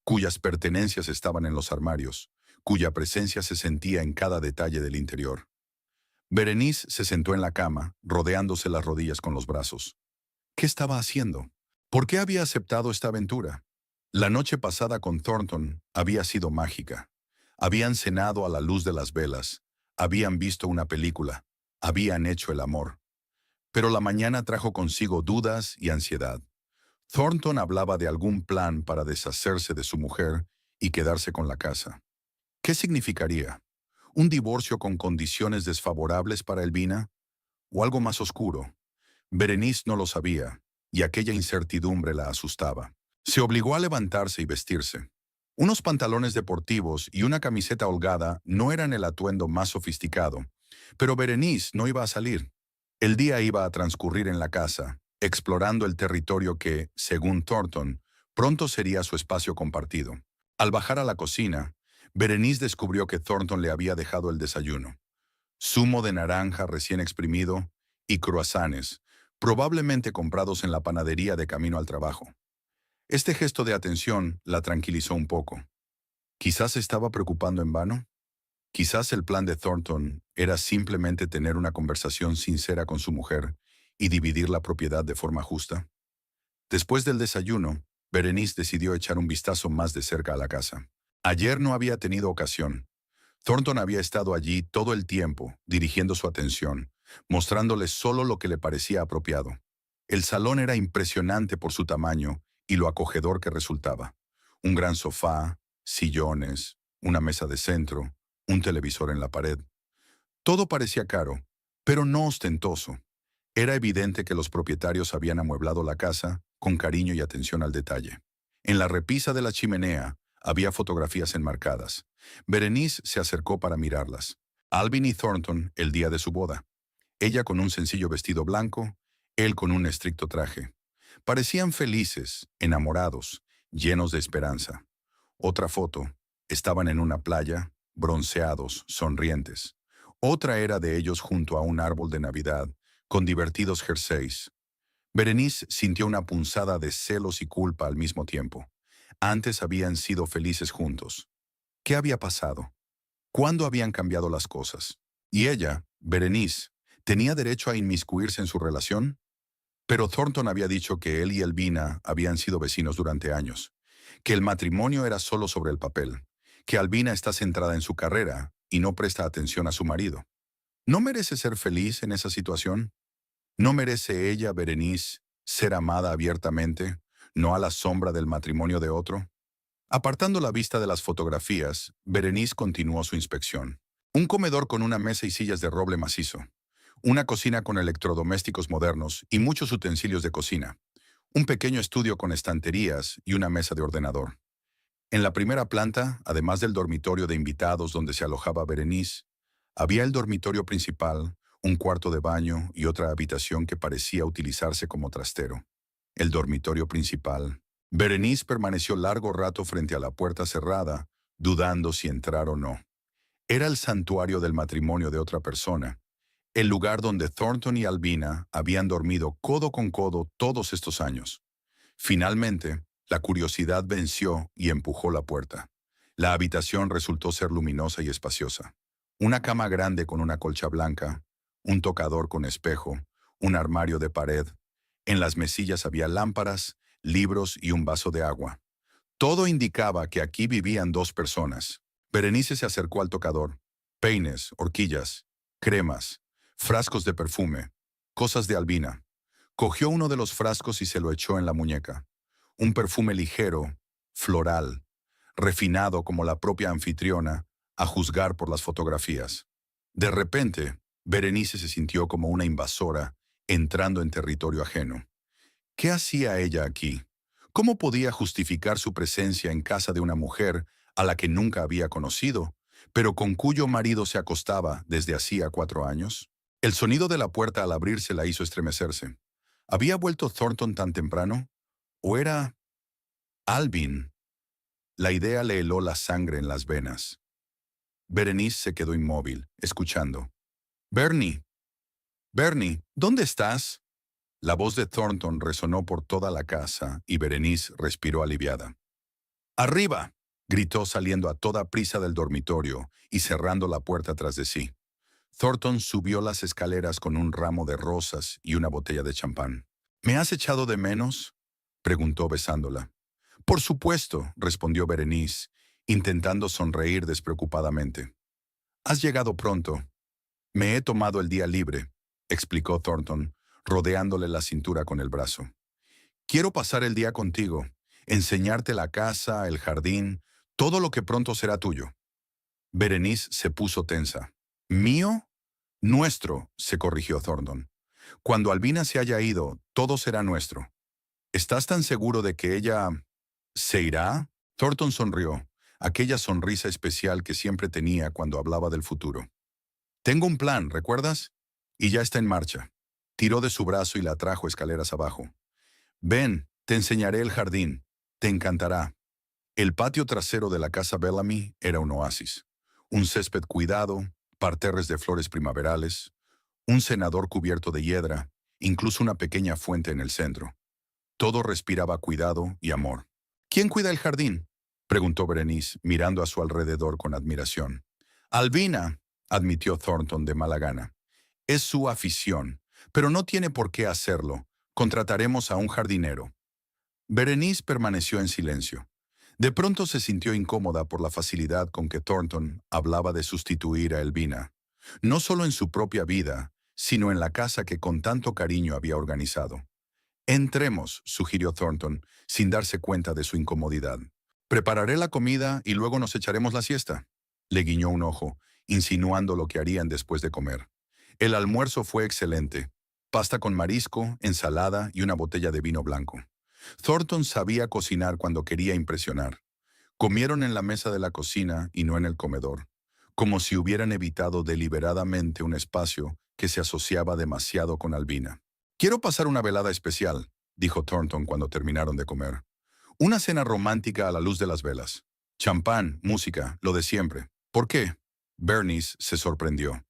cuyas pertenencias estaban en los armarios, cuya presencia se sentía en cada detalle del interior. Berenice se sentó en la cama, rodeándose las rodillas con los brazos. ¿Qué estaba haciendo? ¿Por qué había aceptado esta aventura? La noche pasada con Thornton había sido mágica. Habían cenado a la luz de las velas, habían visto una película, habían hecho el amor. Pero la mañana trajo consigo dudas y ansiedad. Thornton hablaba de algún plan para deshacerse de su mujer y quedarse con la casa. ¿Qué significaría? ¿Un divorcio con condiciones desfavorables para Elvina? ¿O algo más oscuro? Berenice no lo sabía, y aquella incertidumbre la asustaba. Se obligó a levantarse y vestirse. Unos pantalones deportivos y una camiseta holgada no eran el atuendo más sofisticado, pero Berenice no iba a salir. El día iba a transcurrir en la casa, explorando el territorio que, según Thornton, pronto sería su espacio compartido. Al bajar a la cocina, Berenice descubrió que Thornton le había dejado el desayuno. Zumo de naranja recién exprimido y croissants, probablemente comprados en la panadería de camino al trabajo. Este gesto de atención la tranquilizó un poco. Quizás se estaba preocupando en vano. Quizás el plan de Thornton era simplemente tener una conversación sincera con su mujer y dividir la propiedad de forma justa. Después del desayuno, Berenice decidió echar un vistazo más de cerca a la casa. Ayer no había tenido ocasión. Thornton había estado allí todo el tiempo, dirigiendo su atención, mostrándole solo lo que le parecía apropiado. El salón era impresionante por su tamaño y lo acogedor que resultaba. Un gran sofá, sillones, una mesa de centro, un televisor en la pared. Todo parecía caro, pero no ostentoso. Era evidente que los propietarios habían amueblado la casa con cariño y atención al detalle. En la repisa de la chimenea había fotografías enmarcadas. Berenice se acercó para mirarlas. Alvin y Thornton el día de su boda. Ella con un sencillo vestido blanco, él con un estricto traje. Parecían felices, enamorados, llenos de esperanza. Otra foto. Estaban en una playa, bronceados, sonrientes. Otra era de ellos junto a un árbol de Navidad, con divertidos jerseys. Berenice sintió una punzada de celos y culpa al mismo tiempo. Antes habían sido felices juntos. ¿Qué había pasado? ¿Cuándo habían cambiado las cosas? Y ella, Berenice, ¿tenía derecho a inmiscuirse en su relación? Pero Thornton había dicho que él y Elvina habían sido vecinos durante años, que el matrimonio era solo sobre el papel, que Elvina está centrada en su carrera y no presta atención a su marido. ¿No merece ser feliz en esa situación? ¿No merece ella, Berenice, ser amada abiertamente, no a la sombra del matrimonio de otro? Apartando la vista de las fotografías, Berenice continuó su inspección. Un comedor con una mesa y sillas de roble macizo. Una cocina con electrodomésticos modernos y muchos utensilios de cocina. Un pequeño estudio con estanterías y una mesa de ordenador. En la primera planta, además del dormitorio de invitados donde se alojaba Berenice, había el dormitorio principal, un cuarto de baño y otra habitación que parecía utilizarse como trastero. El dormitorio principal. Berenice permaneció largo rato frente a la puerta cerrada, dudando si entrar o no. Era el santuario del matrimonio de otra persona, el lugar donde Thornton y Elvina habían dormido codo con codo todos estos años. Finalmente, la curiosidad venció y empujó la puerta. La habitación resultó ser luminosa y espaciosa. Una cama grande con una colcha blanca, un tocador con espejo, un armario de pared. En las mesillas había lámparas, libros y un vaso de agua. Todo indicaba que aquí vivían dos personas. Berenice se acercó al tocador. Peines, horquillas, cremas, frascos de perfume, cosas de Elvina. Cogió uno de los frascos y se lo echó en la muñeca. Un perfume ligero, floral, refinado como la propia anfitriona, a juzgar por las fotografías. De repente, Berenice se sintió como una invasora entrando en territorio ajeno. ¿Qué hacía ella aquí? ¿Cómo podía justificar su presencia en casa de una mujer a la que nunca había conocido, pero con cuyo marido se acostaba desde hacía 4 años? El sonido de la puerta al abrirse la hizo estremecerse. ¿Había vuelto Thornton tan temprano? ¿O era Alvin? La idea le heló la sangre en las venas. Berenice se quedó inmóvil, escuchando. «Bernie, Bernie, ¿dónde estás?» La voz de Thornton resonó por toda la casa y Berenice respiró aliviada. «¡Arriba!», gritó saliendo a toda prisa del dormitorio y cerrando la puerta tras de sí. Thornton subió las escaleras con un ramo de rosas y una botella de champán. «¿Me has echado de menos?», preguntó besándola. «Por supuesto», respondió Berenice, intentando sonreír despreocupadamente. «Has llegado pronto. Me he tomado el día libre», explicó Thornton, rodeándole la cintura con el brazo. «Quiero pasar el día contigo, enseñarte la casa, el jardín, todo lo que pronto será tuyo». Berenice se puso tensa. «¿Mío?». «Nuestro», se corrigió Thornton. «Cuando Albina se haya ido, todo será nuestro». «¿Estás tan seguro de que ella se irá?». Thornton sonrió, aquella sonrisa especial que siempre tenía cuando hablaba del futuro. «Tengo un plan, ¿recuerdas? Y ya está en marcha». Tiró de su brazo y la trajo escaleras abajo. «Ven, te enseñaré el jardín. Te encantará». El patio trasero de la casa Bellamy era un oasis. Un césped cuidado, parterres de flores primaverales, un cenador cubierto de hiedra, incluso una pequeña fuente en el centro. Todo respiraba cuidado y amor. «¿Quién cuida el jardín?», preguntó Berenice, mirando a su alrededor con admiración. «Albina», admitió Thornton de mala gana. «Es su afición, pero no tiene por qué hacerlo. Contrataremos a un jardinero». Berenice permaneció en silencio. De pronto se sintió incómoda por la facilidad con que Thornton hablaba de sustituir a Albina, no solo en su propia vida, sino en la casa que con tanto cariño había organizado. «Entremos», sugirió Thornton, sin darse cuenta de su incomodidad. «Prepararé la comida y luego nos echaremos la siesta». Le guiñó un ojo, insinuando lo que harían después de comer. El almuerzo fue excelente. Pasta con marisco, ensalada y una botella de vino blanco. Thornton sabía cocinar cuando quería impresionar. Comieron en la mesa de la cocina y no en el comedor, como si hubieran evitado deliberadamente un espacio que se asociaba demasiado con Albina. «Quiero pasar una velada especial», dijo Thornton cuando terminaron de comer. «Una cena romántica a la luz de las velas. Champán, música, lo de siempre». «¿Por qué?». Bernice se sorprendió.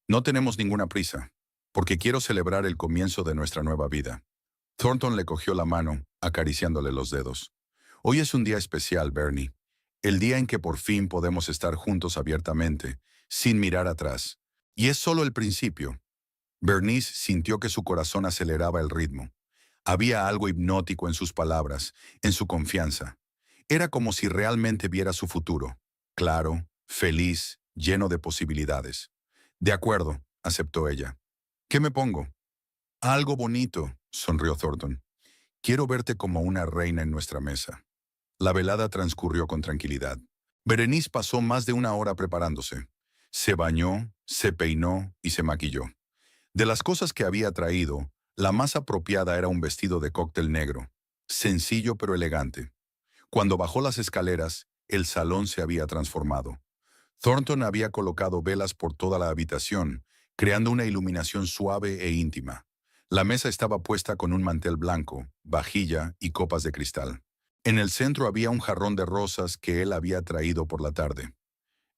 «No tenemos ninguna prisa, porque quiero celebrar el comienzo de nuestra nueva vida». Thornton le cogió la mano, acariciándole los dedos. «Hoy es un día especial, Bernie. El día en que por fin podemos estar juntos abiertamente, sin mirar atrás. Y es solo el principio». Bernice sintió que su corazón aceleraba el ritmo. Había algo hipnótico en sus palabras, en su confianza. Era como si realmente viera su futuro. Claro, feliz, lleno de posibilidades. «De acuerdo», aceptó ella. «¿Qué me pongo?». «Algo bonito», sonrió Thornton. «Quiero verte como una reina en nuestra mesa». La velada transcurrió con tranquilidad. Berenice pasó más de una hora preparándose. Se bañó, se peinó y se maquilló. De las cosas que había traído, la más apropiada era un vestido de cóctel negro, sencillo pero elegante. Cuando bajó las escaleras, el salón se había transformado. Thornton había colocado velas por toda la habitación, creando una iluminación suave e íntima. La mesa estaba puesta con un mantel blanco, vajilla y copas de cristal. En el centro había un jarrón de rosas que él había traído por la tarde.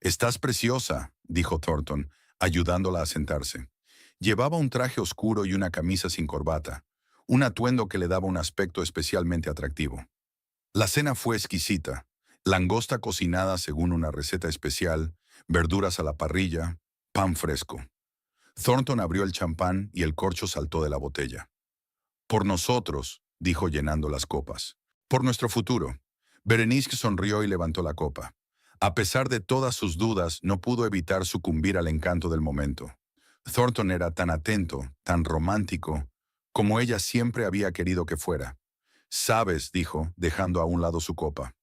«Estás preciosa», dijo Thornton, ayudándola a sentarse. Llevaba un traje oscuro y una camisa sin corbata, un atuendo que le daba un aspecto especialmente atractivo. La cena fue exquisita. Langosta cocinada según una receta especial, verduras a la parrilla, pan fresco. Thornton abrió el champán y el corcho saltó de la botella. «Por nosotros», dijo llenando las copas. «Por nuestro futuro». Berenice sonrió y levantó la copa. A pesar de todas sus dudas, no pudo evitar sucumbir al encanto del momento. Thornton era tan atento, tan romántico, como ella siempre había querido que fuera. «Sabes», dijo, dejando a un lado su copa,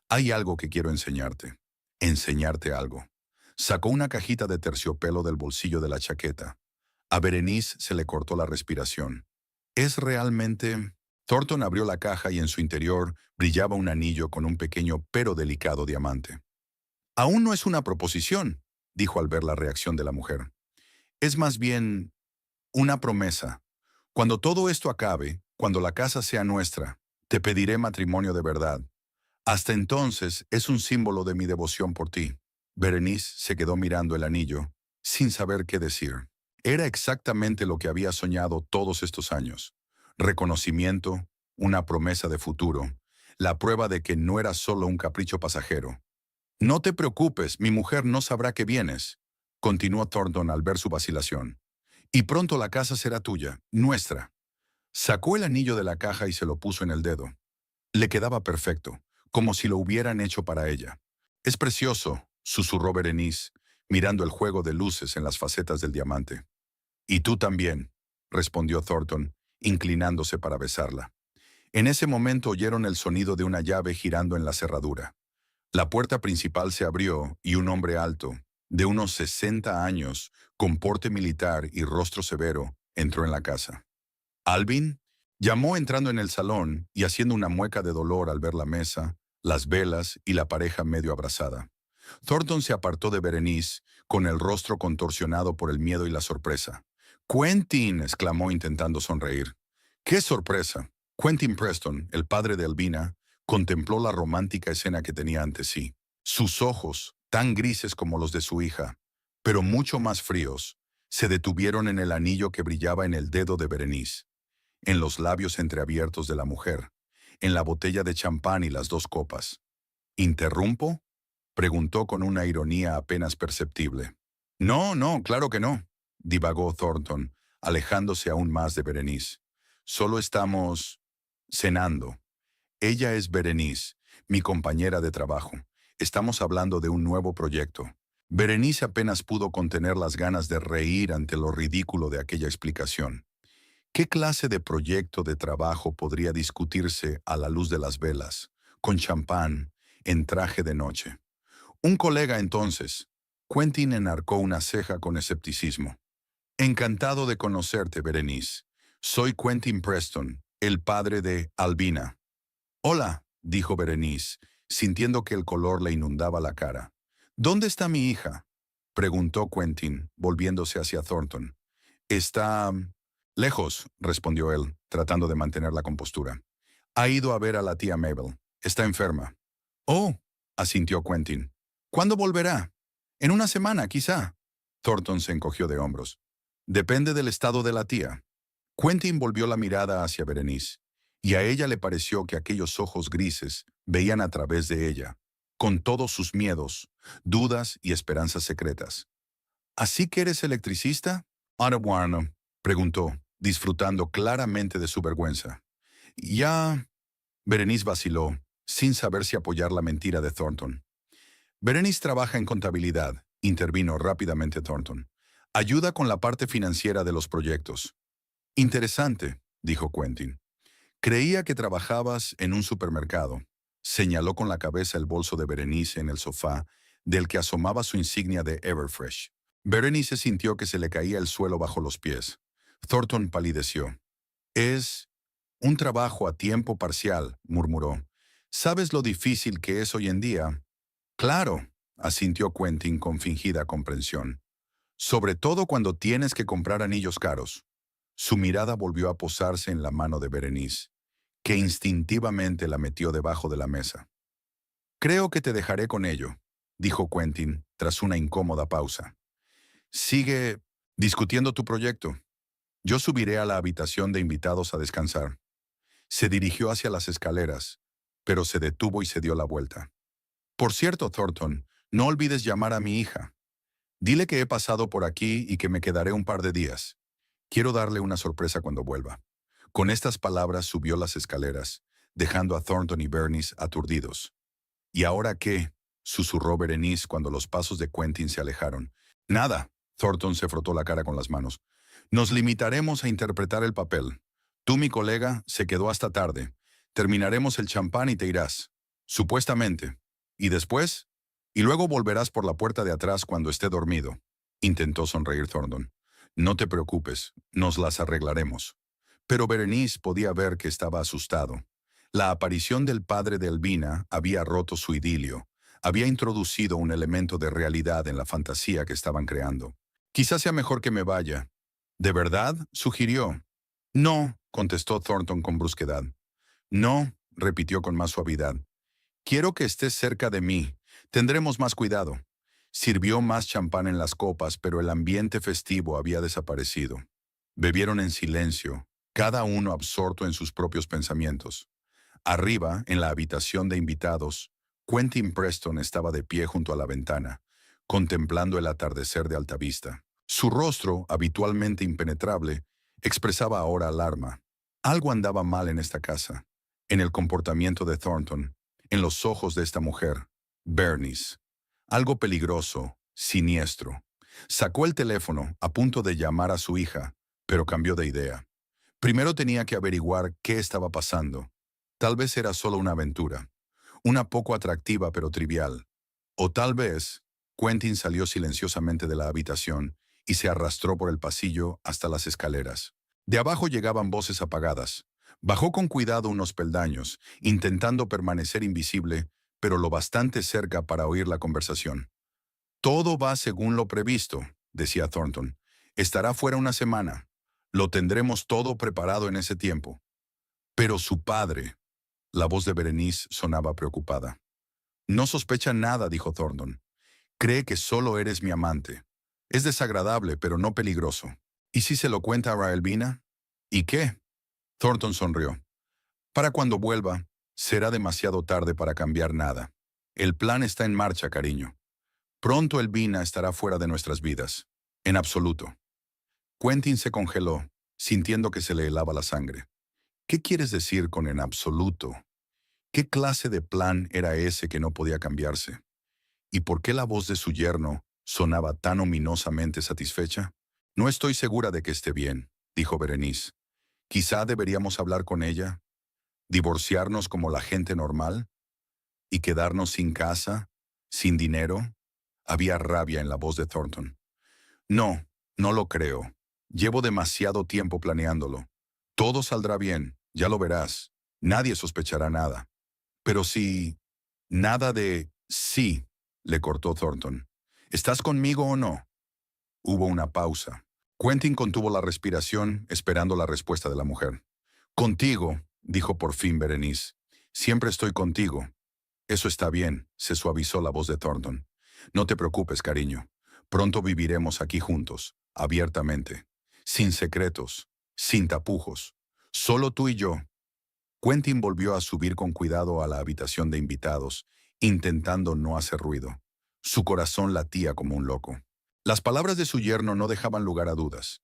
«hay algo que quiero enseñarte». «Enseñarte algo». Sacó una cajita de terciopelo del bolsillo de la chaqueta. A Berenice se le cortó la respiración. «¿Es realmente...». Thornton abrió la caja y en su interior brillaba un anillo con un pequeño pero delicado diamante. «Aún no es una proposición», dijo al ver la reacción de la mujer. «Es más bien una promesa. Cuando todo esto acabe, cuando la casa sea nuestra, te pediré matrimonio de verdad. Hasta entonces es un símbolo de mi devoción por ti». Berenice se quedó mirando el anillo, sin saber qué decir. Era exactamente lo que había soñado todos estos años. Reconocimiento, una promesa de futuro, la prueba de que no era solo un capricho pasajero. No te preocupes, mi mujer no sabrá que vienes, continuó Thornton al ver su vacilación. Y pronto la casa será tuya, nuestra. Sacó el anillo de la caja y se lo puso en el dedo. Le quedaba perfecto, como si lo hubieran hecho para ella. Es precioso, susurró Berenice, mirando el juego de luces en las facetas del diamante. Y tú también, respondió Thornton, inclinándose para besarla. En ese momento oyeron el sonido de una llave girando en la cerradura. La puerta principal se abrió y un hombre alto, de unos 60 años, con porte militar y rostro severo, entró en la casa. ¿Alvin? Llamó entrando en el salón y haciendo una mueca de dolor al ver la mesa, las velas y la pareja medio abrazada. Thornton se apartó de Berenice, con el rostro contorsionado por el miedo y la sorpresa. «¡Quentin!», exclamó intentando sonreír. «¡Qué sorpresa!». Quentin Preston, el padre de Albina, contempló la romántica escena que tenía ante sí. Sus ojos, tan grises como los de su hija, pero mucho más fríos, se detuvieron en el anillo que brillaba en el dedo de Berenice, en los labios entreabiertos de la mujer, en la botella de champán y las dos copas. «¿Interrumpo?», preguntó con una ironía apenas perceptible. «No, no, claro que no», divagó Thornton, alejándose aún más de Berenice. «Solo estamos cenando. Ella es Berenice, mi compañera de trabajo. Estamos hablando de un nuevo proyecto». Berenice apenas pudo contener las ganas de reír ante lo ridículo de aquella explicación. ¿Qué clase de proyecto de trabajo podría discutirse a la luz de las velas, con champán, en traje de noche? Un colega entonces. Quentin enarcó una ceja con escepticismo. «Encantado de conocerte, Berenice. Soy Quentin Preston, el padre de Albina». «Hola», dijo Berenice, sintiendo que el color le inundaba la cara. «¿Dónde está mi hija?», preguntó Quentin, volviéndose hacia Thornton. «Está lejos», respondió él, tratando de mantener la compostura. «Ha ido a ver a la tía Mabel. Está enferma». «Oh», asintió Quentin. «¿Cuándo volverá?». «En una semana, quizá». Thornton se encogió de hombros. «Depende del estado de la tía». Quentin volvió la mirada hacia Berenice, y a ella le pareció que aquellos ojos grises veían a través de ella, con todos sus miedos, dudas y esperanzas secretas. «¿Así que eres electricista?». «Ahora bueno», preguntó, disfrutando claramente de su vergüenza. «Ya...». Berenice vaciló, sin saber si apoyar la mentira de Thornton. «Berenice trabaja en contabilidad», intervino rápidamente Thornton. «Ayuda con la parte financiera de los proyectos». «Interesante», dijo Quentin. «Creía que trabajabas en un supermercado». Señaló con la cabeza el bolso de Berenice en el sofá, del que asomaba su insignia de Everfresh. Berenice sintió que se le caía el suelo bajo los pies. Thornton palideció. «Es un trabajo a tiempo parcial», murmuró. «¿Sabes lo difícil que es hoy en día?». «Claro», asintió Quentin con fingida comprensión. «Sobre todo cuando tienes que comprar anillos caros». Su mirada volvió a posarse en la mano de Berenice, que instintivamente la metió debajo de la mesa. «Creo que te dejaré con ello», dijo Quentin, tras una incómoda pausa. «Sigue discutiendo tu proyecto. Yo subiré a la habitación de invitados a descansar». Se dirigió hacia las escaleras, pero se detuvo y se dio la vuelta. «Por cierto, Thornton, no olvides llamar a mi hija. Dile que he pasado por aquí y que me quedaré un par de días. Quiero darle una sorpresa cuando vuelva». Con estas palabras subió las escaleras, dejando a Thornton y Berenice aturdidos. «¿Y ahora qué?», susurró Berenice cuando los pasos de Quentin se alejaron. «Nada», Thornton se frotó la cara con las manos. «Nos limitaremos a interpretar el papel. Tú, mi colega, se quedó hasta tarde. Terminaremos el champán y te irás. Supuestamente. ¿Y después? Y luego volverás por la puerta de atrás cuando esté dormido». Intentó sonreír Thornton. «No te preocupes, nos las arreglaremos». Pero Berenice podía ver que estaba asustado. La aparición del padre de Albina había roto su idilio, había introducido un elemento de realidad en la fantasía que estaban creando. «Quizás sea mejor que me vaya». «¿De verdad?», sugirió. «No», contestó Thornton con brusquedad. «No», repitió con más suavidad. «Quiero que estés cerca de mí. Tendremos más cuidado. Sirvió más champán en las copas, pero el ambiente festivo había desaparecido. Bebieron en silencio, cada uno absorto en sus propios pensamientos. Arriba, en la habitación de invitados, Quentin Preston estaba de pie junto a la ventana, contemplando el atardecer de Altavista. Su rostro, habitualmente impenetrable, expresaba ahora alarma. Algo andaba mal en esta casa, en el comportamiento de Thornton, en los ojos de esta mujer, Bernice. Algo peligroso, siniestro. Sacó el teléfono, a punto de llamar a su hija, pero cambió de idea. Primero tenía que averiguar qué estaba pasando. Tal vez era solo una aventura, una poco atractiva pero trivial. O tal vez, Quentin salió silenciosamente de la habitación y se arrastró por el pasillo hasta las escaleras. De abajo llegaban voces apagadas. Bajó con cuidado unos peldaños, intentando permanecer invisible, pero lo bastante cerca para oír la conversación. Todo va según lo previsto, decía Thornton. Estará fuera una semana. Lo tendremos todo preparado en ese tiempo. Pero su padre. La voz de Berenice sonaba preocupada. No sospecha nada, dijo Thornton. Cree que solo eres mi amante. Es desagradable, pero no peligroso. ¿Y si se lo cuenta a Raelvina? ¿Y qué? Thornton sonrió. Para cuando vuelva, será demasiado tarde para cambiar nada. El plan está en marcha, cariño. Pronto Elvina estará fuera de nuestras vidas. En absoluto. Quentin se congeló, sintiendo que se le helaba la sangre. ¿Qué quieres decir con en absoluto? ¿Qué clase de plan era ese que no podía cambiarse? ¿Y por qué la voz de su yerno sonaba tan ominosamente satisfecha? No estoy segura de que esté bien, dijo Berenice. Quizá deberíamos hablar con ella, divorciarnos como la gente normal y quedarnos sin casa, sin dinero. Había rabia en la voz de Thornton. No, no lo creo. Llevo demasiado tiempo planeándolo. Todo saldrá bien, ya lo verás. Nadie sospechará nada. Pero si... Nada de sí, le cortó Thornton. ¿Estás conmigo o no? Hubo una pausa. Quentin contuvo la respiración, esperando la respuesta de la mujer. Contigo, dijo por fin Berenice. Siempre estoy contigo. Eso está bien, se suavizó la voz de Thornton. No te preocupes, cariño. Pronto viviremos aquí juntos, abiertamente, sin secretos, sin tapujos. Solo tú y yo. Quentin volvió a subir con cuidado a la habitación de invitados, intentando no hacer ruido. Su corazón latía como un loco. Las palabras de su yerno no dejaban lugar a dudas.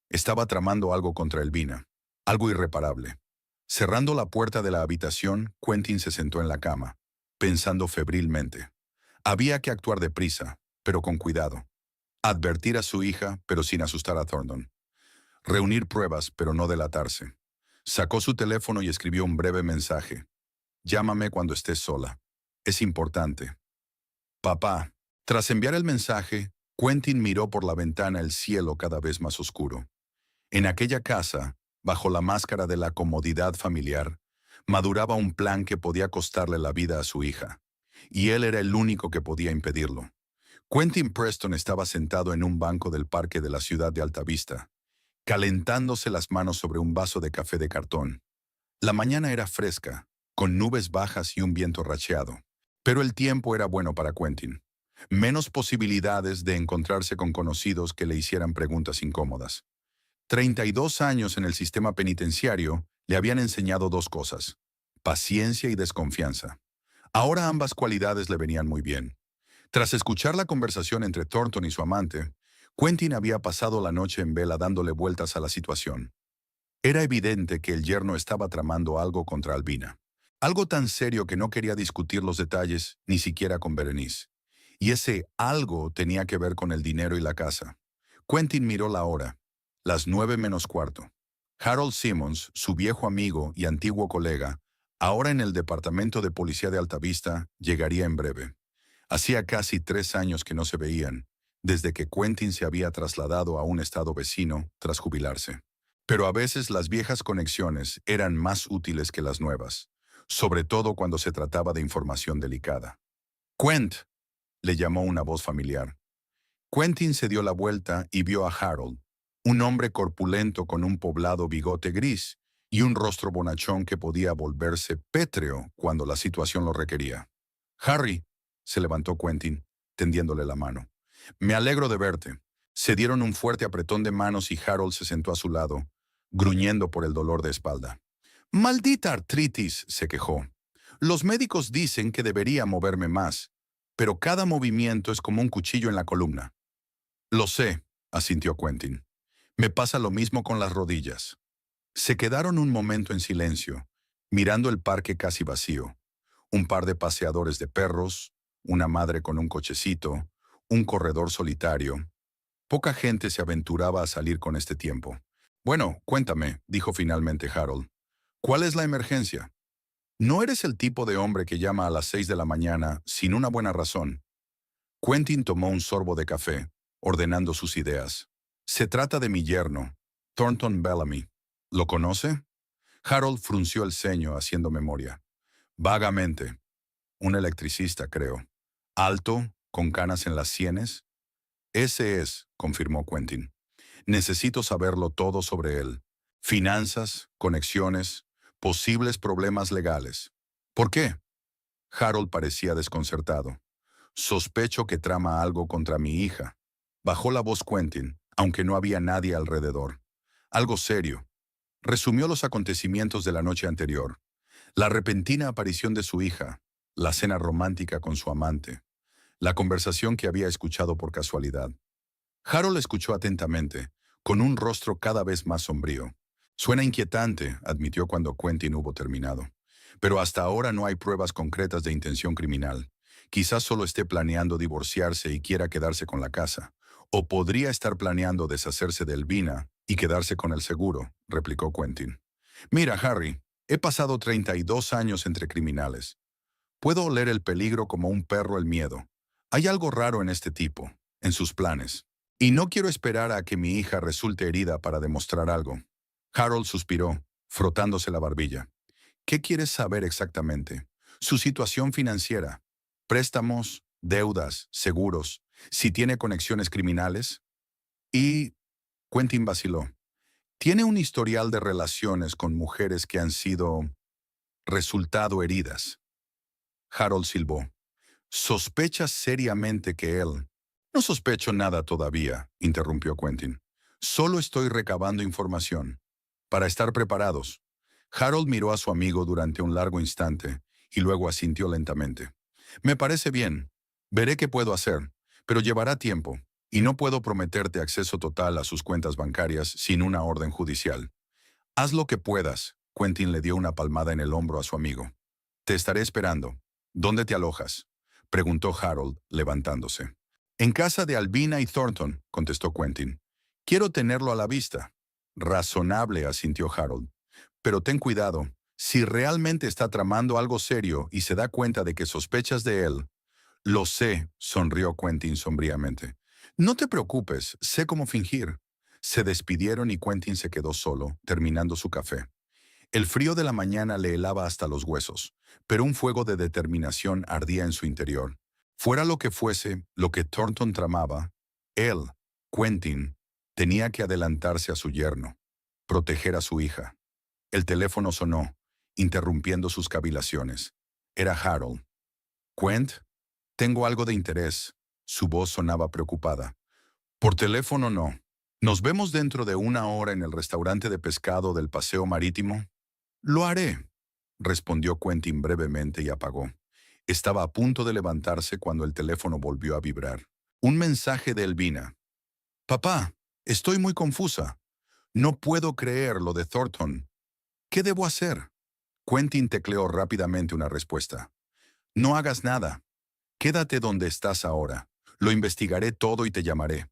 Estaba tramando algo contra Elvina, algo irreparable. Cerrando la puerta de la habitación, Quentin se sentó en la cama, pensando febrilmente. Había que actuar deprisa, pero con cuidado. Advertir a su hija, pero sin asustar a Thornton. Reunir pruebas, pero no delatarse. Sacó su teléfono y escribió un breve mensaje. Llámame cuando estés sola. Es importante. Papá. Tras enviar el mensaje, Quentin miró por la ventana el cielo cada vez más oscuro. En aquella casa, bajo la máscara de la comodidad familiar, maduraba un plan que podía costarle la vida a su hija. Y él era el único que podía impedirlo. Quentin Preston estaba sentado en un banco del parque de la ciudad de Altavista, calentándose las manos sobre un vaso de café de cartón. La mañana era fresca, con nubes bajas y un viento racheado. Pero el tiempo era bueno para Quentin. Menos posibilidades de encontrarse con conocidos que le hicieran preguntas incómodas. 32 años en el sistema penitenciario le habían enseñado dos cosas: paciencia y desconfianza. Ahora ambas cualidades le venían muy bien. Tras escuchar la conversación entre Thornton y su amante, Quentin había pasado la noche en vela dándole vueltas a la situación. Era evidente que el yerno estaba tramando algo contra Albina. Algo tan serio que no quería discutir los detalles, ni siquiera con Berenice. Y ese algo tenía que ver con el dinero y la casa. Quentin miró la hora. Las 9:45. Harold Simmons, su viejo amigo y antiguo colega, ahora en el departamento de policía de Altavista, llegaría en breve. Hacía casi 3 años que no se veían, desde que Quentin se había trasladado a un estado vecino tras jubilarse. Pero a veces las viejas conexiones eran más útiles que las nuevas, sobre todo cuando se trataba de información delicada. «Quent», le llamó una voz familiar. Quentin se dio la vuelta y vio a Harold, un hombre corpulento con un poblado bigote gris y un rostro bonachón que podía volverse pétreo cuando la situación lo requería. «Harry», se levantó Quentin. tendiéndole la mano. Me alegro de verte. Se dieron un fuerte apretón de manos y Harold se sentó a su lado, gruñendo por el dolor de espalda. Maldita artritis, se quejó. Los médicos dicen que debería moverme más, pero cada movimiento es como un cuchillo en la columna. Lo sé, asintió Quentin. Me pasa lo mismo con las rodillas. Se quedaron un momento en silencio, mirando el parque casi vacío. Un par de paseadores de perros, una madre con un cochecito, un corredor solitario. Poca gente se aventuraba a salir con este tiempo. Bueno, cuéntame, dijo finalmente Harold. ¿Cuál es la emergencia? No eres el tipo de hombre que llama a las 6 de la mañana sin una buena razón. Quentin tomó un sorbo de café, ordenando sus ideas. Se trata de mi yerno, Thornton Bellamy. ¿Lo conoce? Harold frunció el ceño haciendo memoria. Vagamente. Un electricista, creo. Alto, con canas en las sienes. Ese es, confirmó Quentin. Necesito saberlo todo sobre él. Finanzas, conexiones, posibles problemas legales. ¿Por qué? Harold parecía desconcertado. Sospecho que trama algo contra mi hija. Bajó la voz Quentin, aunque no había nadie alrededor. Algo serio. Resumió los acontecimientos de la noche anterior. La repentina aparición de su hija, la cena romántica con su amante, la conversación que había escuchado por casualidad. Harold escuchó atentamente, con un rostro cada vez más sombrío. Suena inquietante, admitió cuando Quentin hubo terminado. Pero hasta ahora no hay pruebas concretas de intención criminal. Quizás solo esté planeando divorciarse y quiera quedarse con la casa. O podría estar planeando deshacerse de Elvina y quedarse con el seguro, replicó Quentin. Mira, Harry, he pasado 32 años entre criminales. Puedo oler el peligro como un perro el miedo. Hay algo raro en este tipo, en sus planes. Y no quiero esperar a que mi hija resulte herida para demostrar algo. Harold suspiró, frotándose la barbilla. ¿Qué quieres saber exactamente? Su situación financiera. Préstamos, deudas, seguros. Si tiene conexiones criminales. Y Quentin vaciló. Tiene un historial de relaciones con mujeres que han resultado heridas. Harold silbó. ¿Sospechas seriamente que él? No sospecho nada todavía, interrumpió Quentin. Solo estoy recabando información. Para estar preparados. Harold miró a su amigo durante un largo instante y luego asintió lentamente. Me parece bien. Veré qué puedo hacer, pero llevará tiempo, y no puedo prometerte acceso total a sus cuentas bancarias sin una orden judicial. Haz lo que puedas. Quentin le dio una palmada en el hombro a su amigo. Te estaré esperando. ¿Dónde te alojas? Preguntó Harold, levantándose. En casa de Albina y Thornton, contestó Quentin. Quiero tenerlo a la vista. Razonable, asintió Harold. Pero ten cuidado. Si realmente está tramando algo serio y se da cuenta de que sospechas de él. Lo sé, sonrió Quentin sombríamente. No te preocupes, sé cómo fingir. Se despidieron y Quentin se quedó solo, terminando su café. El frío de la mañana le helaba hasta los huesos, pero un fuego de determinación ardía en su interior. Fuera lo que fuese, lo que Thornton tramaba, él, Quentin, tenía que adelantarse a su yerno, proteger a su hija. El teléfono sonó, interrumpiendo sus cavilaciones. Era Harold. «Quent, tengo algo de interés». Su voz sonaba preocupada. «Por teléfono no. ¿Nos vemos dentro de una hora en el restaurante de pescado del Paseo Marítimo?» «Lo haré», respondió Quentin brevemente y apagó. Estaba a punto de levantarse cuando el teléfono volvió a vibrar. Un mensaje de Elvina. «Papá, estoy muy confusa. No puedo creer lo de Thornton. ¿Qué debo hacer?» Quentin tecleó rápidamente una respuesta. «No hagas nada. Quédate donde estás ahora. Lo investigaré todo y te llamaré.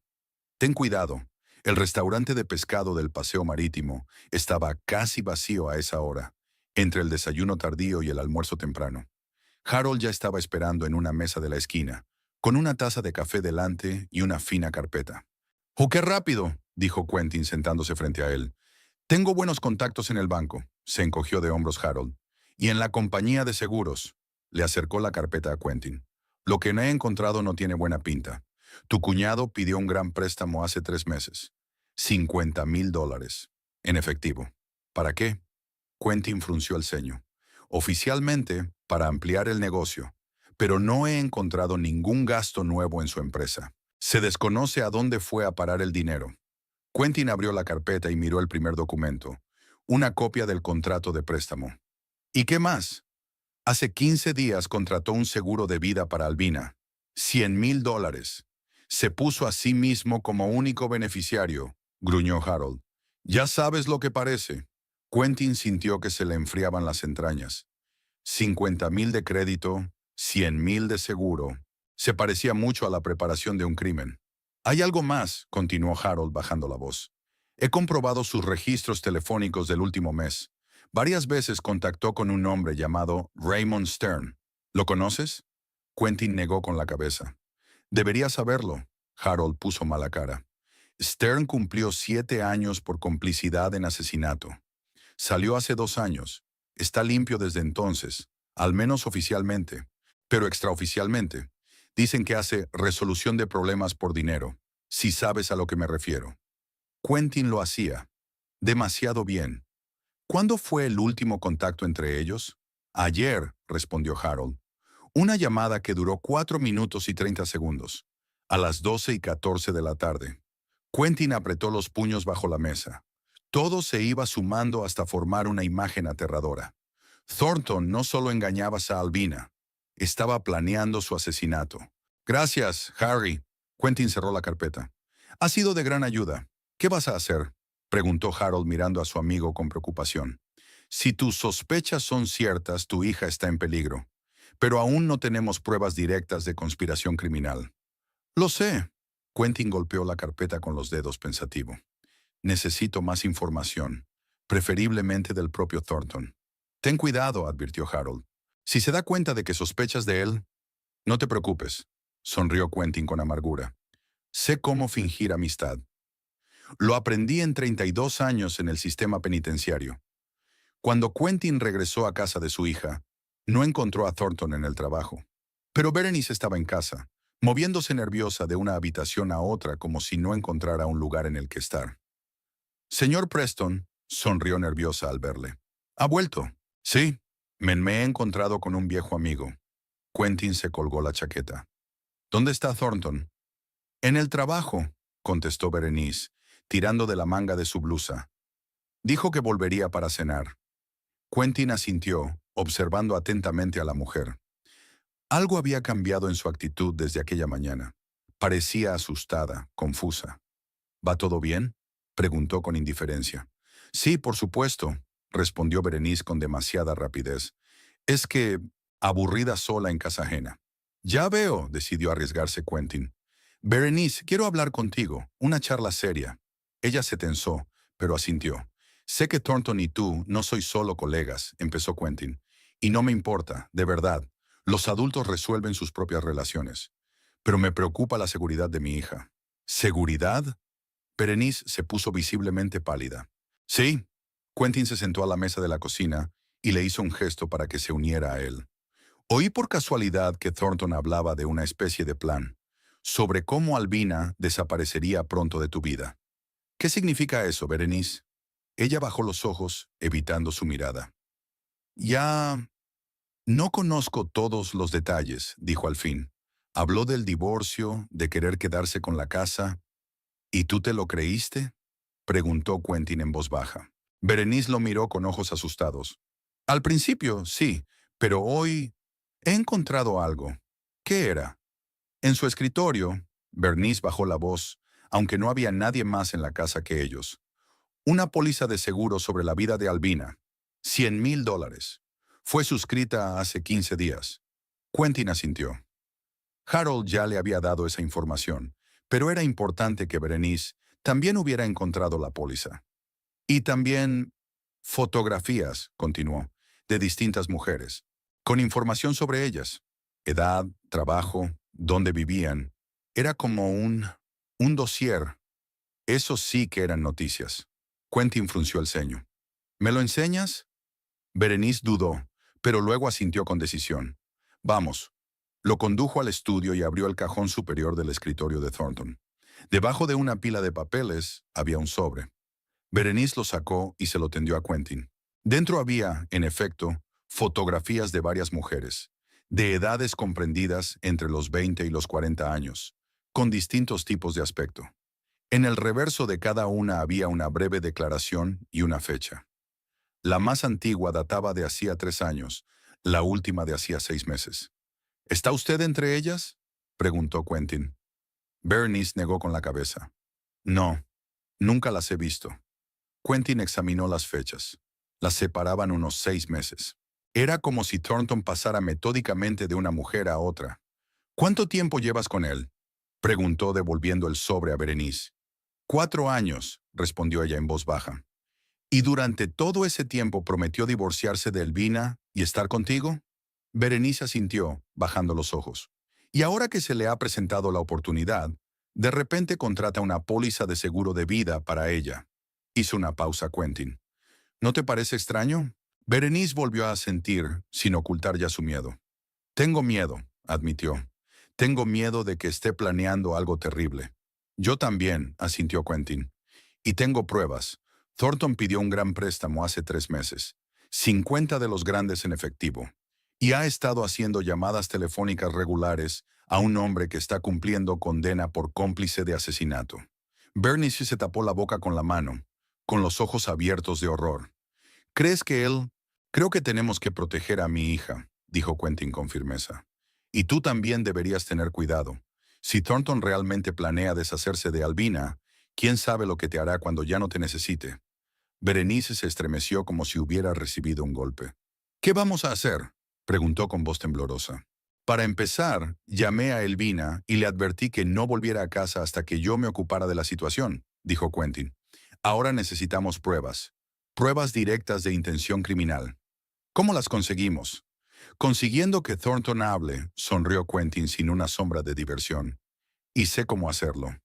Ten cuidado. El restaurante de pescado del Paseo Marítimo estaba casi vacío a esa hora, entre el desayuno tardío y el almuerzo temprano. Harold ya estaba esperando en una mesa de la esquina, con una taza de café delante y una fina carpeta. «¡Oh, qué rápido!», dijo Quentin sentándose frente a él. «Tengo buenos contactos en el banco», se encogió de hombros Harold. «Y en la compañía de seguros». Le acercó la carpeta a Quentin. «Lo que no he encontrado no tiene buena pinta. Tu cuñado pidió un gran préstamo hace 3 meses. $50,000. En efectivo. ¿Para qué?» Quentin frunció el ceño. «Oficialmente, para ampliar el negocio, pero no he encontrado ningún gasto nuevo en su empresa. Se desconoce a dónde fue a parar el dinero. Quentin abrió la carpeta y miró el primer documento, una copia del contrato de préstamo. ¿Y qué más? Hace 15 días contrató un seguro de vida para Albina. $100,000. Se puso a sí mismo como único beneficiario, gruñó Harold. Ya sabes lo que parece. Quentin sintió que se le enfriaban las entrañas. 50,000 de crédito, 100,000 de seguro. Se parecía mucho a la preparación de un crimen. Hay algo más, continuó Harold bajando la voz. He comprobado sus registros telefónicos del último mes. Varias veces contactó con un hombre llamado Raymond Stern. ¿Lo conoces? Quentin negó con la cabeza. Debería saberlo. Harold puso mala cara. Stern cumplió 7 años por complicidad en asesinato. Salió hace 2 años. Está limpio desde entonces, al menos oficialmente, pero extraoficialmente. Dicen que hace resolución de problemas por dinero, si sabes a lo que me refiero. Quentin lo hacía. Demasiado bien. ¿Cuándo fue el último contacto entre ellos? Ayer, respondió Harold. Una llamada que duró 4 minutos y 30 segundos. A las 12:14 de la tarde. Quentin apretó los puños bajo la mesa. Todo se iba sumando hasta formar una imagen aterradora. Thornton no solo engañaba a Albina, estaba planeando su asesinato. Gracias, Harry. Quentin cerró la carpeta. Ha sido de gran ayuda. ¿Qué vas a hacer? Preguntó Harold mirando a su amigo con preocupación. Si tus sospechas son ciertas, tu hija está en peligro. Pero aún no tenemos pruebas directas de conspiración criminal. Lo sé. Quentin golpeó la carpeta con los dedos pensativo. Necesito más información, preferiblemente del propio Thornton. Ten cuidado, advirtió Harold. Si se da cuenta de que sospechas de él, no te preocupes, sonrió Quentin con amargura. Sé cómo fingir amistad. Lo aprendí en 32 años en el sistema penitenciario. Cuando Quentin regresó a casa de su hija, no encontró a Thornton en el trabajo. Pero Berenice estaba en casa, moviéndose nerviosa de una habitación a otra como si no encontrara un lugar en el que estar. Señor Preston, sonrió nerviosa al verle. ¿Ha vuelto? Sí, me he encontrado con un viejo amigo. Quentin se colgó la chaqueta. ¿Dónde está Thornton? En el trabajo, contestó Berenice, tirando de la manga de su blusa. Dijo que volvería para cenar. Quentin asintió, observando atentamente a la mujer. Algo había cambiado en su actitud desde aquella mañana. Parecía asustada, confusa. ¿Va todo bien?, preguntó con indiferencia. Sí, por supuesto, respondió Berenice con demasiada rapidez. Es que, aburrida sola en casa ajena. Ya veo, decidió arriesgarse Quentin. Berenice, quiero hablar contigo, una charla seria. Ella se tensó, pero asintió. Sé que Thornton y tú no sois solo colegas, empezó Quentin. Y no me importa, de verdad. Los adultos resuelven sus propias relaciones. Pero me preocupa la seguridad de mi hija. ¿Seguridad? Berenice se puso visiblemente pálida. Sí. Quentin se sentó a la mesa de la cocina y le hizo un gesto para que se uniera a él. Oí por casualidad que Thornton hablaba de una especie de plan, sobre cómo Albina desaparecería pronto de tu vida. ¿Qué significa eso, Berenice? Ella bajó los ojos, evitando su mirada. Ya no conozco todos los detalles, dijo al fin. Habló del divorcio, de querer quedarse con la casa. ¿Y tú te lo creíste?, preguntó Quentin en voz baja. Berenice lo miró con ojos asustados. Al principio, sí, pero hoy he encontrado algo. ¿Qué era? En su escritorio, Bernice bajó la voz, aunque no había nadie más en la casa que ellos. Una póliza de seguro sobre la vida de Albina. $100,000. Fue suscrita hace 15 días. Quentin asintió. Harold ya le había dado esa información, pero era importante que Berenice también hubiera encontrado la póliza. Y también fotografías, continuó, de distintas mujeres, con información sobre ellas. Edad, trabajo, dónde vivían. Era como un dossier. Eso sí que eran noticias. Quentin frunció el ceño. ¿Me lo enseñas? Berenice dudó, pero luego asintió con decisión. Vamos. Lo condujo al estudio y abrió el cajón superior del escritorio de Thornton. Debajo de una pila de papeles había un sobre. Berenice lo sacó y se lo tendió a Quentin. Dentro había, en efecto, fotografías de varias mujeres, de edades comprendidas entre los 20 y los 40 años, con distintos tipos de aspecto. En el reverso de cada una había una breve declaración y una fecha. La más antigua databa de hacía 3 años, la última de hacía 6 meses. ¿Está usted entre ellas?, preguntó Quentin. Bernice negó con la cabeza. No, nunca las he visto. Quentin examinó las fechas. Las separaban unos 6 meses. Era como si Thornton pasara metódicamente de una mujer a otra. ¿Cuánto tiempo llevas con él?, preguntó devolviendo el sobre a Berenice. 4 años, respondió ella en voz baja. ¿Y durante todo ese tiempo prometió divorciarse de Elvina y estar contigo? Berenice asintió, bajando los ojos. Y ahora que se le ha presentado la oportunidad, de repente contrata una póliza de seguro de vida para ella. Hizo una pausa Quentin. ¿No te parece extraño? Berenice volvió a asentir, sin ocultar ya su miedo. Tengo miedo, admitió. Tengo miedo de que esté planeando algo terrible. Yo también, asintió Quentin. Y tengo pruebas. Thornton pidió un gran préstamo hace 3 meses. 50 de los grandes en efectivo. Y ha estado haciendo llamadas telefónicas regulares a un hombre que está cumpliendo condena por cómplice de asesinato. Bernice se tapó la boca con la mano, con los ojos abiertos de horror. ¿Crees que él? Creo que tenemos que proteger a mi hija, dijo Quentin con firmeza. Y tú también deberías tener cuidado. Si Thornton realmente planea deshacerse de Albina, ¿quién sabe lo que te hará cuando ya no te necesite? Berenice se estremeció como si hubiera recibido un golpe. ¿Qué vamos a hacer?, preguntó con voz temblorosa. Para empezar, llamé a Elvina y le advertí que no volviera a casa hasta que yo me ocupara de la situación, dijo Quentin. Ahora necesitamos pruebas. Pruebas directas de intención criminal. ¿Cómo las conseguimos? Consiguiendo que Thornton hable, sonrió Quentin sin una sombra de diversión. Y sé cómo hacerlo.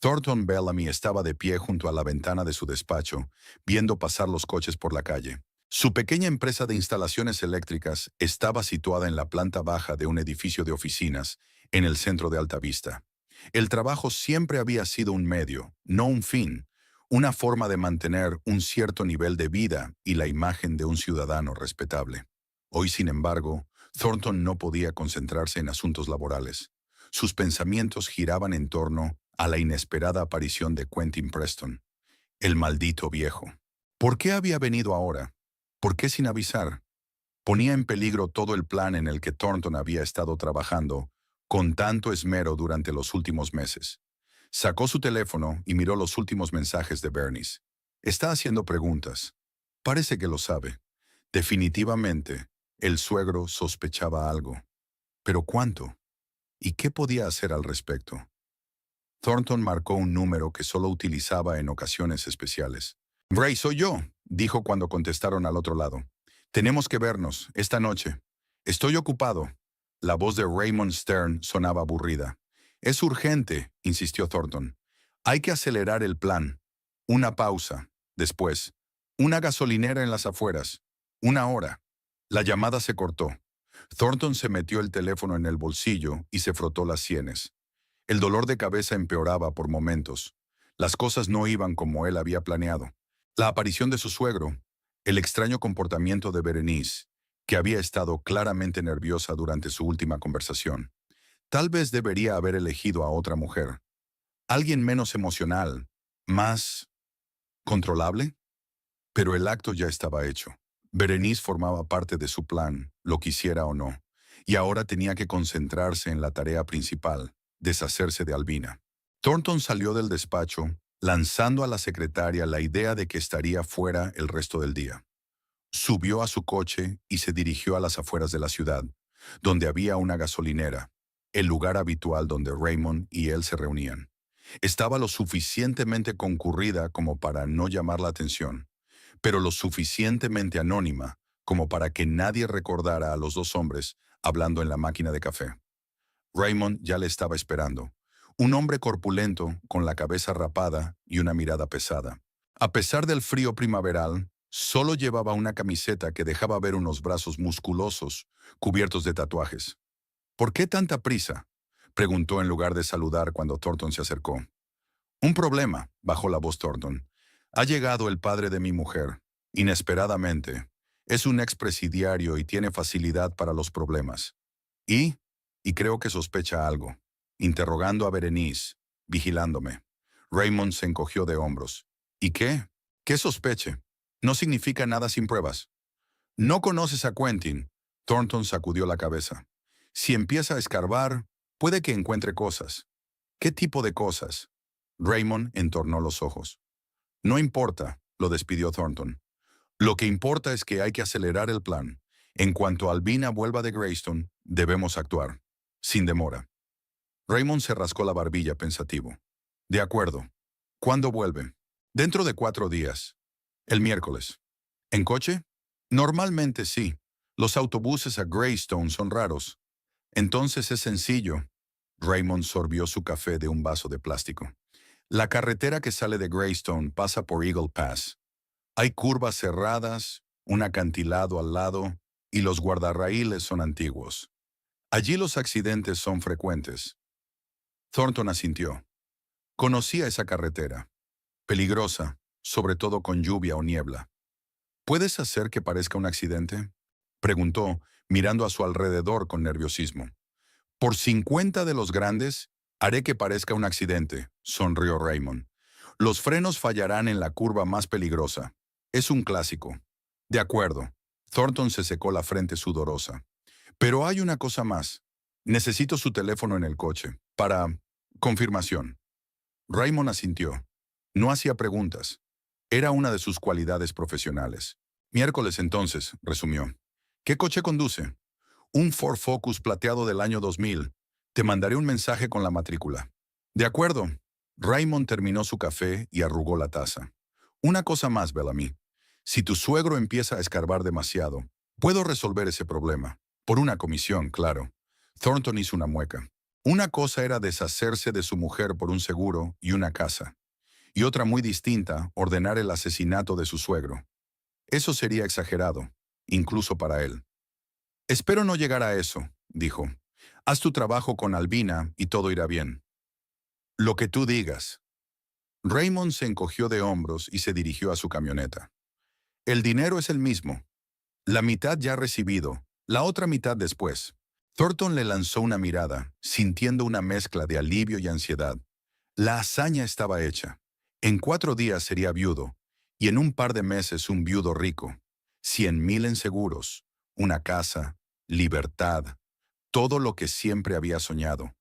Thornton Bellamy estaba de pie junto a la ventana de su despacho, viendo pasar los coches por la calle. Su pequeña empresa de instalaciones eléctricas estaba situada en la planta baja de un edificio de oficinas, en el centro de Alta Vista. El trabajo siempre había sido un medio, no un fin, una forma de mantener un cierto nivel de vida y la imagen de un ciudadano respetable. Hoy, sin embargo, Thornton no podía concentrarse en asuntos laborales. Sus pensamientos giraban en torno a la inesperada aparición de Quentin Preston, el maldito viejo. ¿Por qué había venido ahora? ¿Por qué sin avisar? Ponía en peligro todo el plan en el que Thornton había estado trabajando con tanto esmero durante los últimos meses. Sacó su teléfono y miró los últimos mensajes de Bernice. Está haciendo preguntas. Parece que lo sabe. Definitivamente, el suegro sospechaba algo. ¿Pero cuánto? ¿Y qué podía hacer al respecto? Thornton marcó un número que solo utilizaba en ocasiones especiales. «Ray, soy yo», dijo cuando contestaron al otro lado. «Tenemos que vernos, esta noche. Estoy ocupado». La voz de Raymond Stern sonaba aburrida. «Es urgente», insistió Thornton. «Hay que acelerar el plan. Una pausa. Después. Una gasolinera en las afueras. 1 hora». La llamada se cortó. Thornton se metió el teléfono en el bolsillo y se frotó las sienes. El dolor de cabeza empeoraba por momentos. Las cosas no iban como él había planeado. La aparición de su suegro, el extraño comportamiento de Berenice, que había estado claramente nerviosa durante su última conversación. Tal vez debería haber elegido a otra mujer. Alguien menos emocional, más controlable. Pero el acto ya estaba hecho. Berenice formaba parte de su plan, lo quisiera o no, y ahora tenía que concentrarse en la tarea principal, deshacerse de Albina. Thornton salió del despacho, lanzando a la secretaria la idea de que estaría fuera el resto del día. Subió a su coche y se dirigió a las afueras de la ciudad, donde había una gasolinera, el lugar habitual donde Raymond y él se reunían. Estaba lo suficientemente concurrida como para no llamar la atención, pero lo suficientemente anónima como para que nadie recordara a los dos hombres hablando en la máquina de café. Raymond ya le estaba esperando. Un hombre corpulento, con la cabeza rapada y una mirada pesada. A pesar del frío primaveral, solo llevaba una camiseta que dejaba ver unos brazos musculosos, cubiertos de tatuajes. «¿Por qué tanta prisa?», preguntó en lugar de saludar cuando Thornton se acercó. «Un problema», bajó la voz Thornton. «Ha llegado el padre de mi mujer, inesperadamente. Es un expresidiario y tiene facilidad para los problemas. Y, y creo que sospecha algo, interrogando a Berenice, vigilándome. Raymond se encogió de hombros. ¿Y qué? ¿Qué sospeche? No significa nada sin pruebas. No conoces a Quentin. Thornton sacudió la cabeza. Si empieza a escarbar, puede que encuentre cosas. ¿Qué tipo de cosas? Raymond entornó los ojos. No importa, lo despidió Thornton. Lo que importa es que hay que acelerar el plan. En cuanto Albina vuelva de Greystone, debemos actuar. Sin demora. Raymond se rascó la barbilla pensativo. De acuerdo. ¿Cuándo vuelve? Dentro de 4 días. El miércoles. ¿En coche? Normalmente sí. Los autobuses a Greystone son raros. Entonces es sencillo. Raymond sorbió su café de un vaso de plástico. La carretera que sale de Greystone pasa por Eagle Pass. Hay curvas cerradas, un acantilado al lado, y los guardarraíles son antiguos. Allí los accidentes son frecuentes. Thornton asintió. Conocía esa carretera. Peligrosa, sobre todo con lluvia o niebla. ¿Puedes hacer que parezca un accidente? Preguntó, mirando a su alrededor con nerviosismo. Por 50 de los grandes, haré que parezca un accidente, sonrió Raymond. Los frenos fallarán en la curva más peligrosa. Es un clásico. De acuerdo. Thornton se secó la frente sudorosa. Pero hay una cosa más. Necesito su teléfono en el coche. Para confirmación. Raymond asintió. No hacía preguntas. Era una de sus cualidades profesionales. Miércoles entonces, resumió. ¿Qué coche conduce? Un Ford Focus plateado del año 2000. Te mandaré un mensaje con la matrícula. De acuerdo. Raymond terminó su café y arrugó la taza. Una cosa más, Bellamy. Si tu suegro empieza a escarbar demasiado, puedo resolver ese problema. Por una comisión, claro. Thornton hizo una mueca. Una cosa era deshacerse de su mujer por un seguro y una casa. Y otra muy distinta, ordenar el asesinato de su suegro. Eso sería exagerado, incluso para él. Espero no llegar a eso, dijo. Haz tu trabajo con Albina y todo irá bien. Lo que tú digas. Raymond se encogió de hombros y se dirigió a su camioneta. El dinero es el mismo. La mitad ya recibido, la otra mitad después. Thornton le lanzó una mirada, sintiendo una mezcla de alivio y ansiedad. La hazaña estaba hecha. En 4 días sería viudo, y en un par de meses un viudo rico. 100,000 en seguros, una casa, libertad, todo lo que siempre había soñado.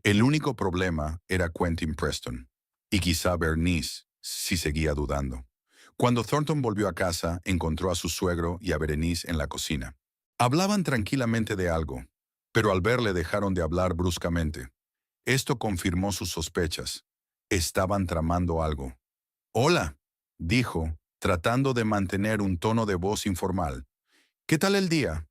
El único problema era Quentin Preston, y quizá Bernice, si seguía dudando. Cuando Thornton volvió a casa, encontró a su suegro y a Berenice en la cocina. Hablaban tranquilamente de algo, pero al verle dejaron de hablar bruscamente. Esto confirmó sus sospechas. Estaban tramando algo. «Hola», dijo, tratando de mantener un tono de voz informal. «¿Qué tal el día?»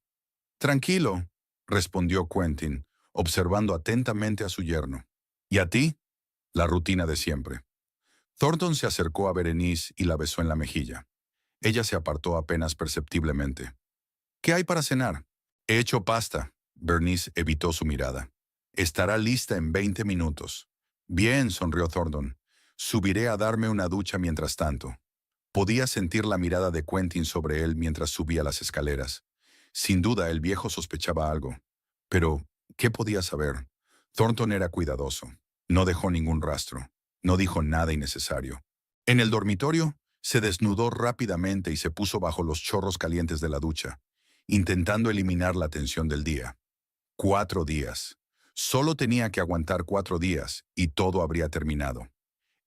«Tranquilo», respondió Quentin, observando atentamente a su yerno. «¿Y a ti?» La rutina de siempre. Thornton se acercó a Berenice y la besó en la mejilla. Ella se apartó apenas perceptiblemente. «¿Qué hay para cenar?» «He hecho pasta». Bernice evitó su mirada. «Estará lista en 20 minutos». «Bien», sonrió Thornton. «Subiré a darme una ducha mientras tanto». Podía sentir la mirada de Quentin sobre él mientras subía las escaleras. Sin duda, el viejo sospechaba algo. Pero, ¿qué podía saber? Thornton era cuidadoso. No dejó ningún rastro. No dijo nada innecesario. En el dormitorio, se desnudó rápidamente y se puso bajo los chorros calientes de la ducha, intentando eliminar la tensión del día. 4 días. Solo tenía que aguantar 4 días y todo habría terminado.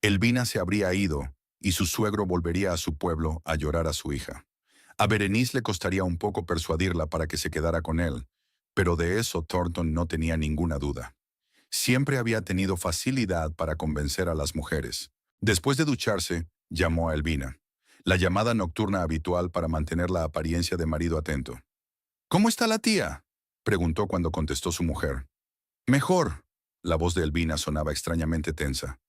Elvina se habría ido y su suegro volvería a su pueblo a llorar a su hija. A Berenice le costaría un poco persuadirla para que se quedara con él, pero de eso Thornton no tenía ninguna duda. Siempre había tenido facilidad para convencer a las mujeres. Después de ducharse, llamó a Elvina, la llamada nocturna habitual para mantener la apariencia de marido atento. «¿Cómo está la tía?», preguntó cuando contestó su mujer. «Mejor». La voz de Elvina sonaba extrañamente tensa.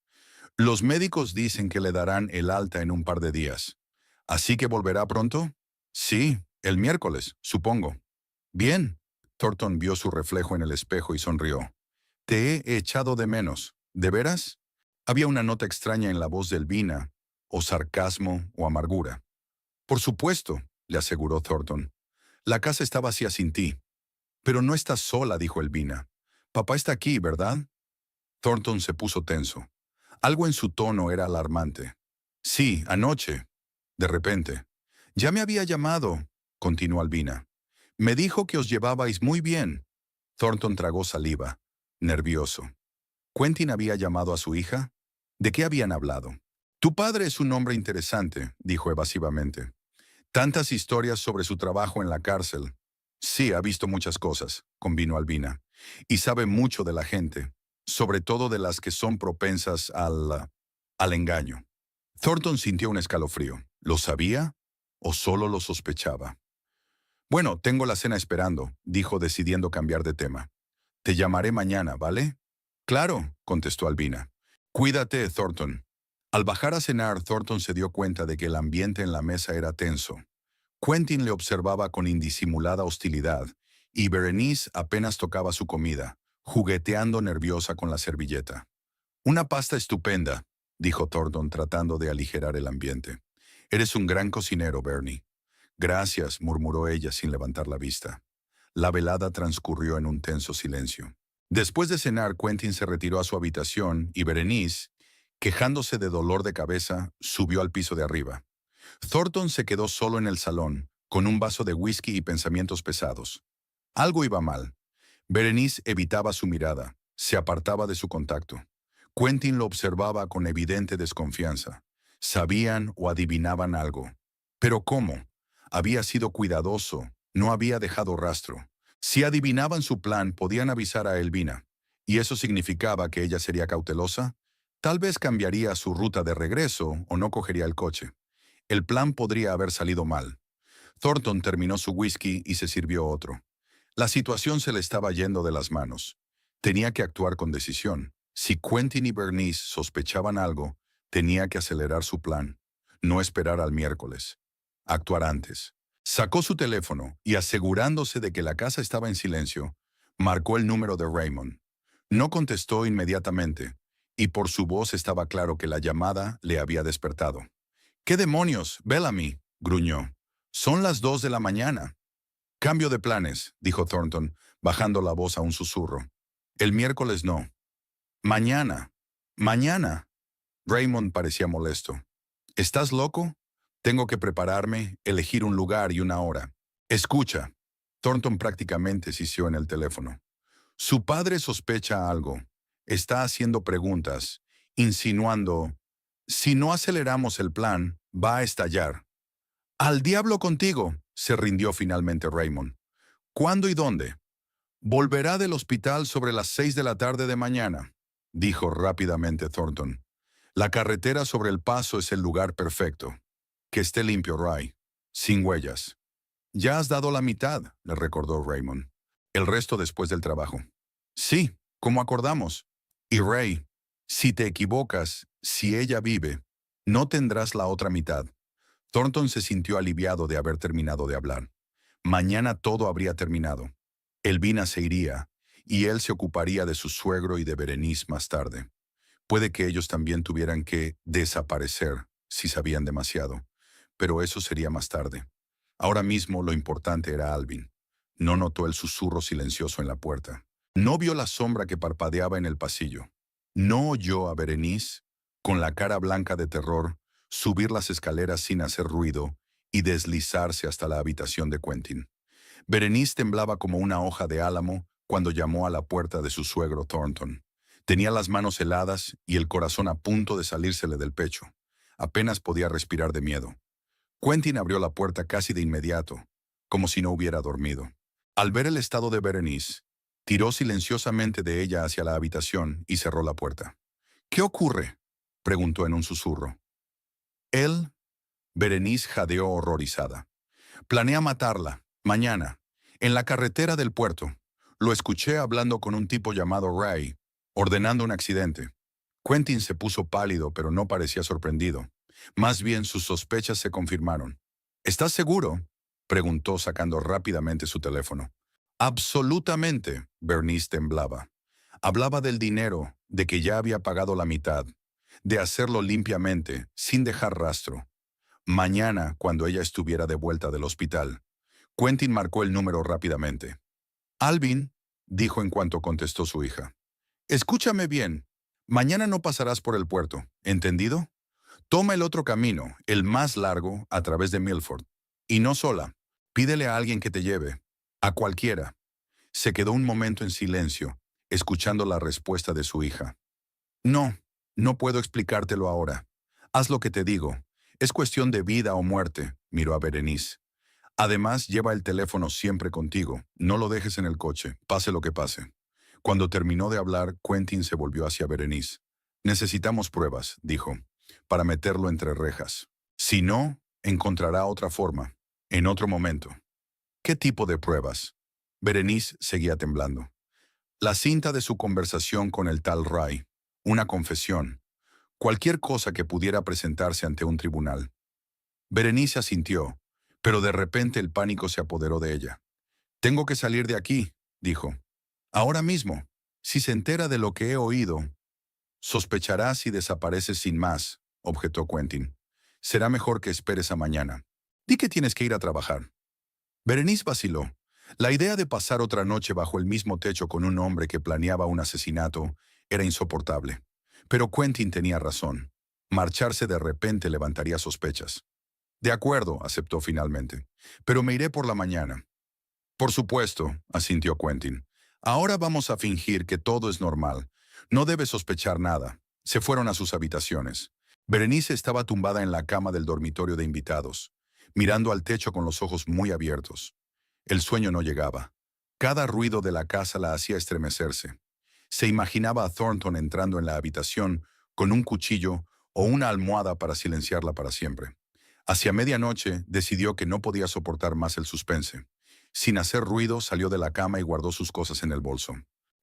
«Los médicos dicen que le darán el alta en un par de días. ¿Así que volverá pronto?» «Sí, el miércoles, supongo». «Bien». Thornton vio su reflejo en el espejo y sonrió. «Te he echado de menos. ¿De veras?» Había una nota extraña en la voz de Elvina, o sarcasmo o amargura. «Por supuesto», le aseguró Thornton. «La casa está vacía sin ti». Pero no estás sola, dijo Elvina. Papá está aquí, ¿verdad? Thornton se puso tenso. Algo en su tono era alarmante. Sí, anoche. De repente. Ya me había llamado, continuó Albina. Me dijo que os llevabais muy bien. Thornton tragó saliva, nervioso. ¿Quentin había llamado a su hija? ¿De qué habían hablado? Tu padre es un hombre interesante, dijo evasivamente. Tantas historias sobre su trabajo en la cárcel. Sí, ha visto muchas cosas, convino Albina. Y sabe mucho de la gente, sobre todo de las que son propensas al engaño. Thornton sintió un escalofrío. ¿Lo sabía o solo lo sospechaba? Bueno, tengo la cena esperando, dijo decidiendo cambiar de tema. Te llamaré mañana, ¿vale? Claro, contestó Albina. Cuídate, Thornton. Al bajar a cenar, Thornton se dio cuenta de que el ambiente en la mesa era tenso. Quentin le observaba con indisimulada hostilidad, y Berenice apenas tocaba su comida, jugueteando nerviosa con la servilleta. Una pasta estupenda, dijo Thornton tratando de aligerar el ambiente. Eres un gran cocinero, Bernie. Gracias, murmuró ella sin levantar la vista. La velada transcurrió en un tenso silencio. Después de cenar, Quentin se retiró a su habitación y Berenice, quejándose de dolor de cabeza, subió al piso de arriba. Thornton se quedó solo en el salón, con un vaso de whisky y pensamientos pesados. Algo iba mal. Berenice evitaba su mirada, se apartaba de su contacto. Quentin lo observaba con evidente desconfianza. Sabían o adivinaban algo. ¿Pero cómo? Había sido cuidadoso, no había dejado rastro. Si adivinaban su plan, podían avisar a Elvina. ¿Y eso significaba que ella sería cautelosa? Tal vez cambiaría su ruta de regreso o no cogería el coche. El plan podría haber salido mal. Thornton terminó su whisky y se sirvió otro. La situación se le estaba yendo de las manos. Tenía que actuar con decisión. Si Quentin y Bernice sospechaban algo, tenía que acelerar su plan. No esperar al miércoles. Actuar antes. Sacó su teléfono y, asegurándose de que la casa estaba en silencio, marcó el número de Raymond. No contestó inmediatamente, y por su voz estaba claro que la llamada le había despertado. «¿Qué demonios, Bellamy?», gruñó. «Son las 2 de la mañana». «Cambio de planes», dijo Thornton, bajando la voz a un susurro. «El miércoles no. Mañana. Mañana». Raymond parecía molesto. «¿Estás loco? Tengo que prepararme, elegir un lugar y una hora». «Escucha». Thornton prácticamente sisió en el teléfono. «Su padre sospecha algo. Está haciendo preguntas, insinuando. Si no aceleramos el plan, va a estallar». «Al diablo contigo», se rindió finalmente Raymond. «¿Cuándo y dónde?» «Volverá del hospital sobre las 6 de la tarde de mañana», dijo rápidamente Thornton. «La carretera sobre el paso es el lugar perfecto. Que esté limpio, Ray. Sin huellas». «Ya has dado la mitad», le recordó Raymond. «El resto después del trabajo». «Sí, como acordamos. Y Ray, si te equivocas, si ella vive, no tendrás la otra mitad». Thornton se sintió aliviado de haber terminado de hablar. Mañana todo habría terminado. Elvina se iría, y él se ocuparía de su suegro y de Berenice más tarde. Puede que ellos también tuvieran que desaparecer si sabían demasiado, pero eso sería más tarde. Ahora mismo lo importante era Alvin. No notó el susurro silencioso en la puerta. No vio la sombra que parpadeaba en el pasillo. No oyó a Berenice, con la cara blanca de terror, subir las escaleras sin hacer ruido y deslizarse hasta la habitación de Quentin. Berenice temblaba como una hoja de álamo cuando llamó a la puerta de su suegro Thornton. Tenía las manos heladas y el corazón a punto de salírsele del pecho. Apenas podía respirar de miedo. Quentin abrió la puerta casi de inmediato, como si no hubiera dormido. Al ver el estado de Berenice, tiró silenciosamente de ella hacia la habitación y cerró la puerta. «¿Qué ocurre?», preguntó en un susurro. Él, Berenice jadeó horrorizada. «Planea matarla, mañana, en la carretera del puerto. Lo escuché hablando con un tipo llamado Ray, ordenando un accidente». Quentin se puso pálido, pero no parecía sorprendido. Más bien sus sospechas se confirmaron. «¿Estás seguro?», preguntó sacando rápidamente su teléfono. «Absolutamente», Bernice temblaba. Hablaba del dinero, de que ya había pagado la mitad, de hacerlo limpiamente, sin dejar rastro. Mañana, cuando ella estuviera de vuelta del hospital. Quentin marcó el número rápidamente. Alvin, dijo en cuanto contestó su hija. Escúchame bien. Mañana no pasarás por el puerto, ¿entendido? Toma el otro camino, el más largo, a través de Milford. Y no sola. Pídele a alguien que te lleve. A cualquiera. Se quedó un momento en silencio, escuchando la respuesta de su hija. No, no puedo explicártelo ahora. Haz lo que te digo. Es cuestión de vida o muerte, miró a Berenice. Además, lleva el teléfono siempre contigo. No lo dejes en el coche, pase lo que pase. Cuando terminó de hablar, Quentin se volvió hacia Berenice. Necesitamos pruebas, dijo, para meterlo entre rejas. Si no, encontrará otra forma, en otro momento. ¿Qué tipo de pruebas? Berenice seguía temblando. La cinta de su conversación con el tal Ray, una confesión, cualquier cosa que pudiera presentarse ante un tribunal. Berenice asintió, pero de repente el pánico se apoderó de ella. Tengo que salir de aquí, dijo. Ahora mismo. Si se entera de lo que he oído, sospechará si desapareces sin más, objetó Quentin. Será mejor que esperes a mañana. Di que tienes que ir a trabajar. Berenice vaciló. La idea de pasar otra noche bajo el mismo techo con un hombre que planeaba un asesinato era insoportable. Pero Quentin tenía razón. Marcharse de repente levantaría sospechas. De acuerdo, aceptó finalmente. Pero me iré por la mañana. Por supuesto, asintió Quentin. Ahora vamos a fingir que todo es normal. No debe sospechar nada. Se fueron a sus habitaciones. Berenice estaba tumbada en la cama del dormitorio de invitados, mirando al techo con los ojos muy abiertos. El sueño no llegaba. Cada ruido de la casa la hacía estremecerse. Se imaginaba a Thornton entrando en la habitación con un cuchillo o una almohada para silenciarla para siempre. Hacia medianoche decidió que no podía soportar más el suspense. Sin hacer ruido, salió de la cama y guardó sus cosas en el bolso.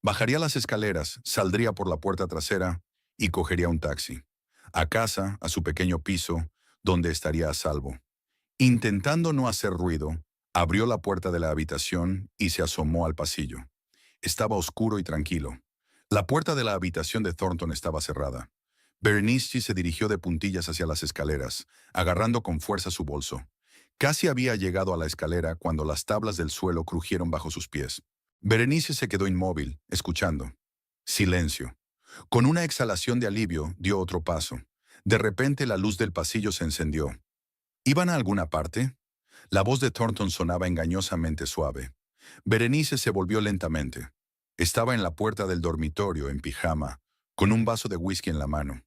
Bajaría las escaleras, saldría por la puerta trasera y cogería un taxi. A casa, a su pequeño piso, donde estaría a salvo. Intentando no hacer ruido, abrió la puerta de la habitación y se asomó al pasillo. Estaba oscuro y tranquilo. La puerta de la habitación de Thornton estaba cerrada. Berenice se dirigió de puntillas hacia las escaleras, agarrando con fuerza su bolso. Casi había llegado a la escalera cuando las tablas del suelo crujieron bajo sus pies. Berenice se quedó inmóvil, escuchando. Silencio. Con una exhalación de alivio, dio otro paso. De repente la luz del pasillo se encendió. ¿Iban a alguna parte? La voz de Thornton sonaba engañosamente suave. Berenice se volvió lentamente. Estaba en la puerta del dormitorio, en pijama, con un vaso de whisky en la mano.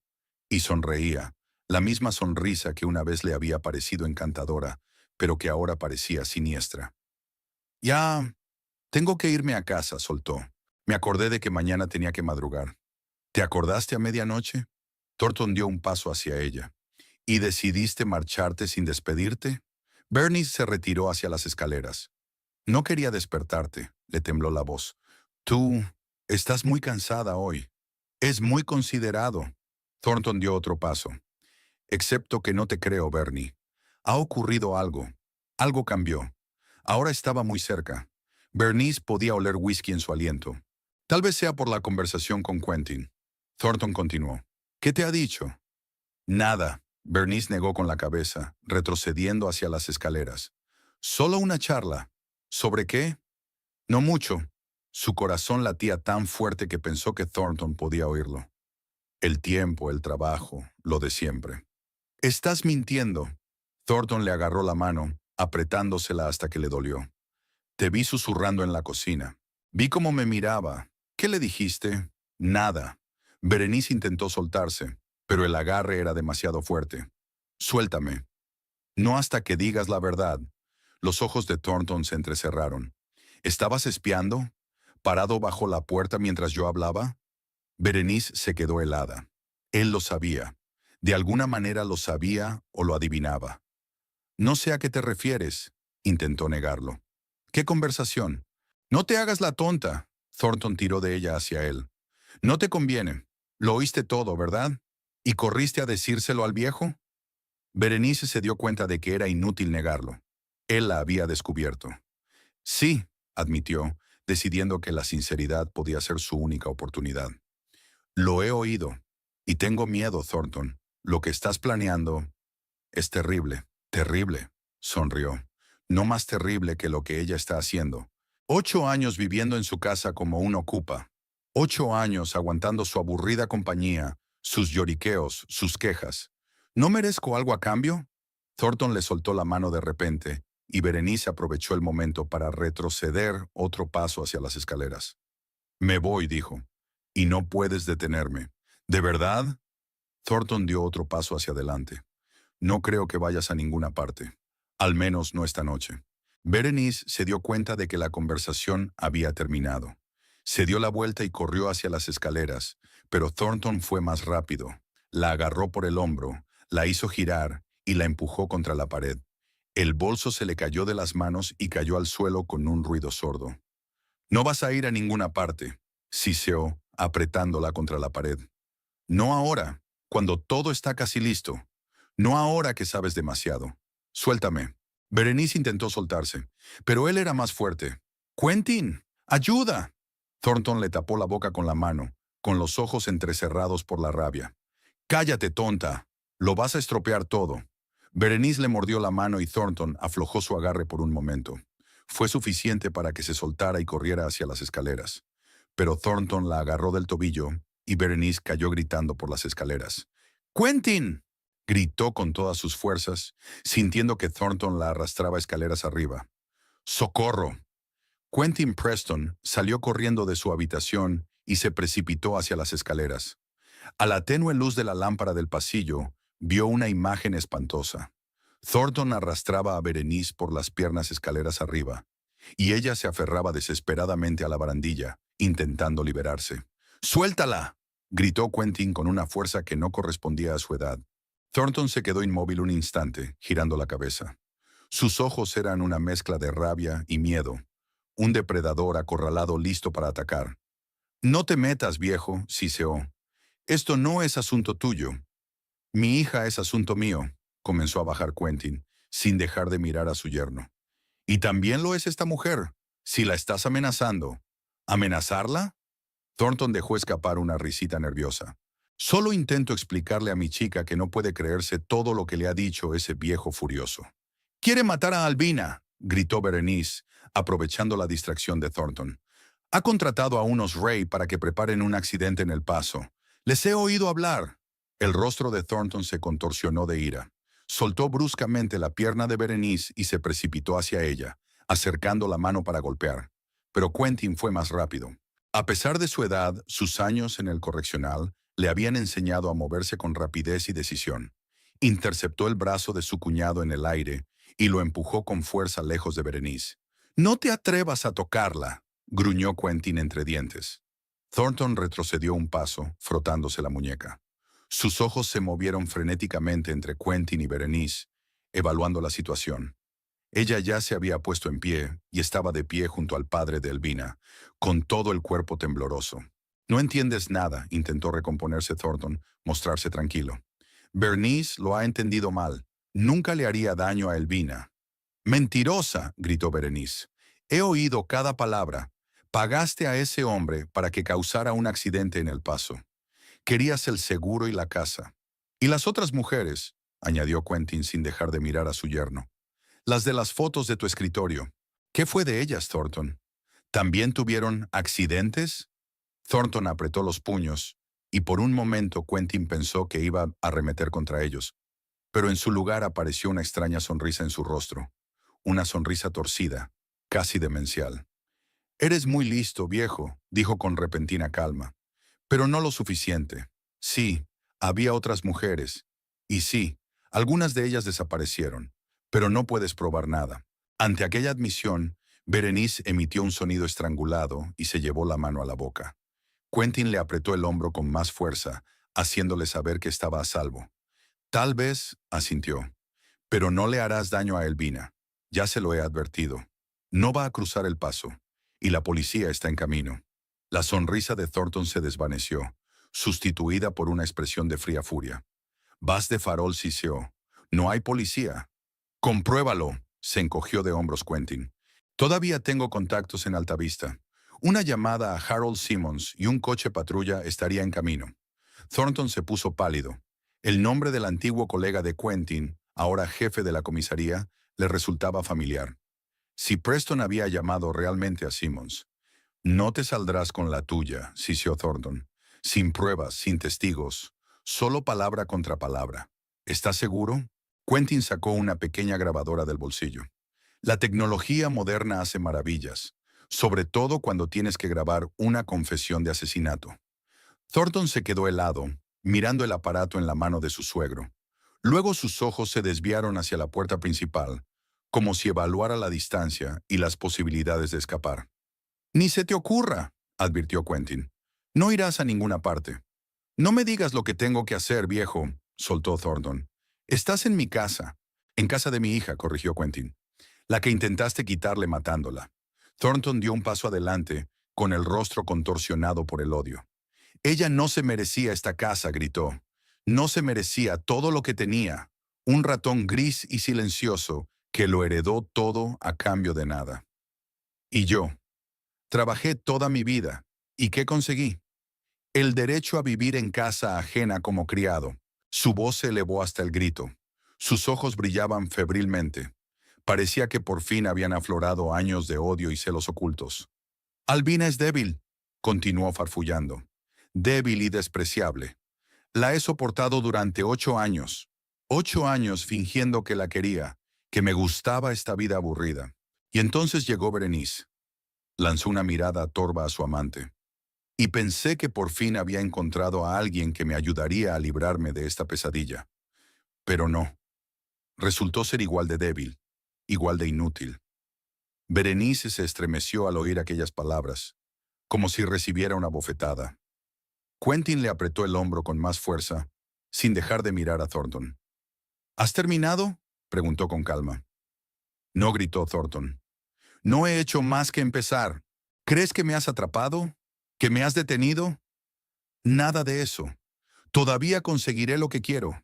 Y sonreía, la misma sonrisa que una vez le había parecido encantadora, pero que ahora parecía siniestra. Ya, tengo que irme a casa, soltó. Me acordé de que mañana tenía que madrugar. ¿Te acordaste a medianoche? Thornton dio un paso hacia ella. ¿Y decidiste marcharte sin despedirte? Bernice se retiró hacia las escaleras. No quería despertarte, le tembló la voz. Tú estás muy cansada hoy. Es muy considerado. Thornton dio otro paso. Excepto que no te creo, Bernie. Ha ocurrido algo. Algo cambió. Ahora estaba muy cerca. Bernice podía oler whisky en su aliento. Tal vez sea por la conversación con Quentin. Thornton continuó. ¿Qué te ha dicho? Nada. Bernice negó con la cabeza, retrocediendo hacia las escaleras. Solo una charla. ¿Sobre qué? No mucho. Su corazón latía tan fuerte que pensó que Thornton podía oírlo. El tiempo, el trabajo, lo de siempre. Estás mintiendo. Thornton le agarró la mano, apretándosela hasta que le dolió. Te vi susurrando en la cocina. Vi cómo me miraba. ¿Qué le dijiste? Nada. Berenice intentó soltarse, pero el agarre era demasiado fuerte. Suéltame. No hasta que digas la verdad. Los ojos de Thornton se entrecerraron. ¿Estabas espiando? ¿Parado bajo la puerta mientras yo hablaba? Berenice se quedó helada. Él lo sabía. De alguna manera lo sabía o lo adivinaba. No sé a qué te refieres, intentó negarlo. ¿Qué conversación? No te hagas la tonta. Thornton tiró de ella hacia él. No te conviene. Lo oíste todo, ¿verdad? ¿Y corriste a decírselo al viejo? Berenice se dio cuenta de que era inútil negarlo. Él la había descubierto. Sí, admitió, decidiendo que la sinceridad podía ser su única oportunidad. Lo he oído. Y tengo miedo, Thornton. Lo que estás planeando es terrible, terrible, sonrió. No más terrible que lo que ella está haciendo. 8 años viviendo en su casa como un ocupa. 8 años aguantando su aburrida compañía, sus lloriqueos, sus quejas. ¿No merezco algo a cambio? Thornton le soltó la mano de repente, y Berenice aprovechó el momento para retroceder otro paso hacia las escaleras. Me voy, dijo, y no puedes detenerme. ¿De verdad? Thornton dio otro paso hacia adelante. No creo que vayas a ninguna parte. Al menos no esta noche. Berenice se dio cuenta de que la conversación había terminado. Se dio la vuelta y corrió hacia las escaleras, pero Thornton fue más rápido. La agarró por el hombro, la hizo girar y la empujó contra la pared. El bolso se le cayó de las manos y cayó al suelo con un ruido sordo. No vas a ir a ninguna parte, siseó, apretándola contra la pared. No ahora, cuando todo está casi listo. No ahora que sabes demasiado. Suéltame. Berenice intentó soltarse, pero él era más fuerte. ¡Quentin! ¡Ayuda! Thornton le tapó la boca con la mano, con los ojos entrecerrados por la rabia. ¡Cállate, tonta! Lo vas a estropear todo. Berenice le mordió la mano y Thornton aflojó su agarre por un momento. Fue suficiente para que se soltara y corriera hacia las escaleras. Pero Thornton la agarró del tobillo y Berenice cayó gritando por las escaleras. ¡Quentin! Gritó con todas sus fuerzas, sintiendo que Thornton la arrastraba escaleras arriba. ¡Socorro! Quentin Preston salió corriendo de su habitación y se precipitó hacia las escaleras. A la tenue luz de la lámpara del pasillo, vio una imagen espantosa. Thornton arrastraba a Berenice por las piernas escaleras arriba, y ella se aferraba desesperadamente a la barandilla, intentando liberarse. ¡Suéltala!, gritó Quentin con una fuerza que no correspondía a su edad. Thornton se quedó inmóvil un instante, girando la cabeza. Sus ojos eran una mezcla de rabia y miedo, un depredador acorralado listo para atacar. «No te metas, viejo», siseó. «Esto no es asunto tuyo. Mi hija es asunto mío», comenzó a bajar Quentin, sin dejar de mirar a su yerno. «Y también lo es esta mujer, si la estás amenazando». «¿Amenazarla?». Thornton dejó escapar una risita nerviosa. «Solo intento explicarle a mi chica que no puede creerse todo lo que le ha dicho ese viejo furioso». «Quiere matar a Albina», gritó Berenice, aprovechando la distracción de Thornton. «Ha contratado a unos Ray para que preparen un accidente en El Paso. Les he oído hablar». El rostro de Thornton se contorsionó de ira. Soltó bruscamente la pierna de Berenice y se precipitó hacia ella, acercando la mano para golpear. Pero Quentin fue más rápido. A pesar de su edad, sus años en el correccional le habían enseñado a moverse con rapidez y decisión. Interceptó el brazo de su cuñado en el aire y lo empujó con fuerza lejos de Berenice. «No te atrevas a tocarla», gruñó Quentin entre dientes. Thornton retrocedió un paso, frotándose la muñeca. Sus ojos se movieron frenéticamente entre Quentin y Berenice, evaluando la situación. Ella ya se había puesto en pie y estaba de pie junto al padre de Albina, con todo el cuerpo tembloroso. «No entiendes nada», intentó recomponerse Thornton, mostrarse tranquilo. «Bernice lo ha entendido mal. Nunca le haría daño a Albina». «¡Mentirosa!», gritó Berenice. «He oído cada palabra. Pagaste a ese hombre para que causara un accidente en El Paso. Querías el seguro y la casa. Y las otras mujeres», añadió Quentin sin dejar de mirar a su yerno. «Las de las fotos de tu escritorio. ¿Qué fue de ellas, Thornton? ¿También tuvieron accidentes?» Thornton apretó los puños, y por un momento Quentin pensó que iba a arremeter contra ellos. Pero en su lugar apareció una extraña sonrisa en su rostro. Una sonrisa torcida, casi demencial. «Eres muy listo, viejo», dijo con repentina calma. «Pero no lo suficiente. Sí, había otras mujeres. Y sí, algunas de ellas desaparecieron. Pero no puedes probar nada». Ante aquella admisión, Berenice emitió un sonido estrangulado y se llevó la mano a la boca. Quentin le apretó el hombro con más fuerza, haciéndole saber que estaba a salvo. «Tal vez», asintió, «pero no le harás daño a Albina. Ya se lo he advertido. No va a cruzar El Paso, y la policía está en camino». La sonrisa de Thornton se desvaneció, sustituida por una expresión de fría furia. «Vas de farol», siseó. «No hay policía». «Compruébalo», se encogió de hombros Quentin. «Todavía tengo contactos en Altavista. Una llamada a Harold Simmons y un coche patrulla estaría en camino». Thornton se puso pálido. El nombre del antiguo colega de Quentin, ahora jefe de la comisaría, le resultaba familiar. Si Preston había llamado realmente a Simmons. No te saldrás con la tuya, sisió Thornton. Sin pruebas, sin testigos, solo palabra contra palabra. ¿Estás seguro? Quentin sacó una pequeña grabadora del bolsillo. La tecnología moderna hace maravillas, sobre todo cuando tienes que grabar una confesión de asesinato. Thornton se quedó helado, mirando el aparato en la mano de su suegro. Luego sus ojos se desviaron hacia la puerta principal, como si evaluara la distancia y las posibilidades de escapar. Ni se te ocurra, advirtió Quentin. No irás a ninguna parte. No me digas lo que tengo que hacer, viejo, soltó Thornton. Estás en mi casa. En casa de mi hija, corrigió Quentin. La que intentaste quitarle matándola. Thornton dio un paso adelante, con el rostro contorsionado por el odio. Ella no se merecía esta casa, gritó. No se merecía todo lo que tenía. Un ratón gris y silencioso que lo heredó todo a cambio de nada. Y yo. Trabajé toda mi vida. ¿Y qué conseguí? El derecho a vivir en casa ajena como criado. Su voz se elevó hasta el grito. Sus ojos brillaban febrilmente. Parecía que por fin habían aflorado años de odio y celos ocultos. Albina es débil, continuó farfullando. Débil y despreciable. La he soportado durante 8 años. 8 años fingiendo que la quería, que me gustaba esta vida aburrida. Y entonces llegó Berenice. Lanzó una mirada torva a su amante. Y pensé que por fin había encontrado a alguien que me ayudaría a librarme de esta pesadilla. Pero no. Resultó ser igual de débil, igual de inútil. Berenice se estremeció al oír aquellas palabras, como si recibiera una bofetada. Quentin le apretó el hombro con más fuerza, sin dejar de mirar a Thornton. ¿Has terminado?, preguntó con calma. No, gritó Thornton. No he hecho más que empezar. ¿Crees que me has atrapado? ¿Que me has detenido? Nada de eso. Todavía conseguiré lo que quiero.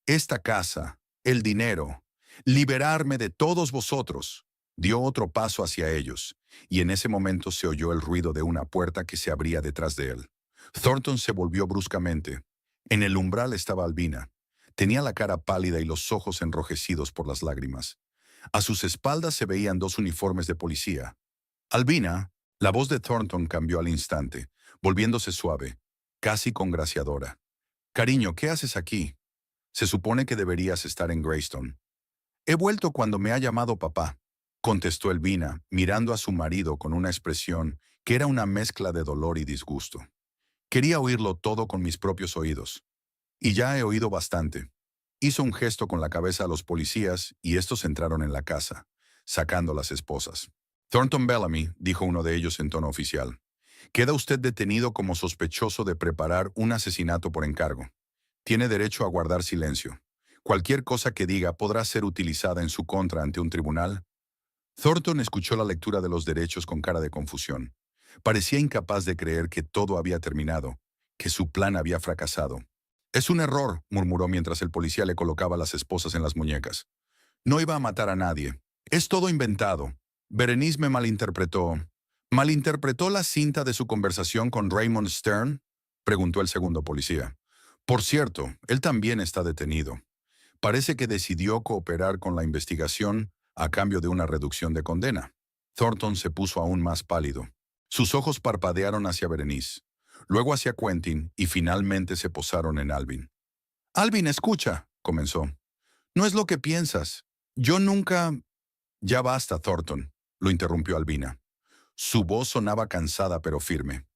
Esta casa, el dinero, liberarme de todos vosotros. Dio otro paso hacia ellos, y en ese momento se oyó el ruido de una puerta que se abría detrás de él. Thornton se volvió bruscamente. En el umbral estaba Albina. Tenía la cara pálida y los ojos enrojecidos por las lágrimas. A sus espaldas se veían 2 uniformes de policía. Albina, la voz de Thornton cambió al instante, volviéndose suave, casi congraciadora. Cariño, ¿qué haces aquí? Se supone que deberías estar en Greystone. He vuelto cuando me ha llamado papá, contestó Albina, mirando a su marido con una expresión que era una mezcla de dolor y disgusto. Quería oírlo todo con mis propios oídos. Y ya he oído bastante. Hizo un gesto con la cabeza a los policías y estos entraron en la casa, sacando las esposas. Thornton Bellamy, dijo uno de ellos en tono oficial. Queda usted detenido como sospechoso de preparar un asesinato por encargo. Tiene derecho a guardar silencio. Cualquier cosa que diga podrá ser utilizada en su contra ante un tribunal. Thornton escuchó la lectura de los derechos con cara de confusión. Parecía incapaz de creer que todo había terminado, que su plan había fracasado. Es un error, murmuró mientras el policía le colocaba las esposas en las muñecas. No iba a matar a nadie. Es todo inventado. Berenice me malinterpretó. ¿Malinterpretó la cinta de su conversación con Raymond Stern?, preguntó el segundo policía. Por cierto, él también está detenido. Parece que decidió cooperar con la investigación a cambio de una reducción de condena. Thornton se puso aún más pálido. Sus ojos parpadearon hacia Berenice, luego hacia Quentin y finalmente se posaron en Alvin. Alvin, escucha, comenzó. No es lo que piensas. Yo nunca... Ya basta, Thornton, lo interrumpió Albina. Su voz sonaba cansada pero firme.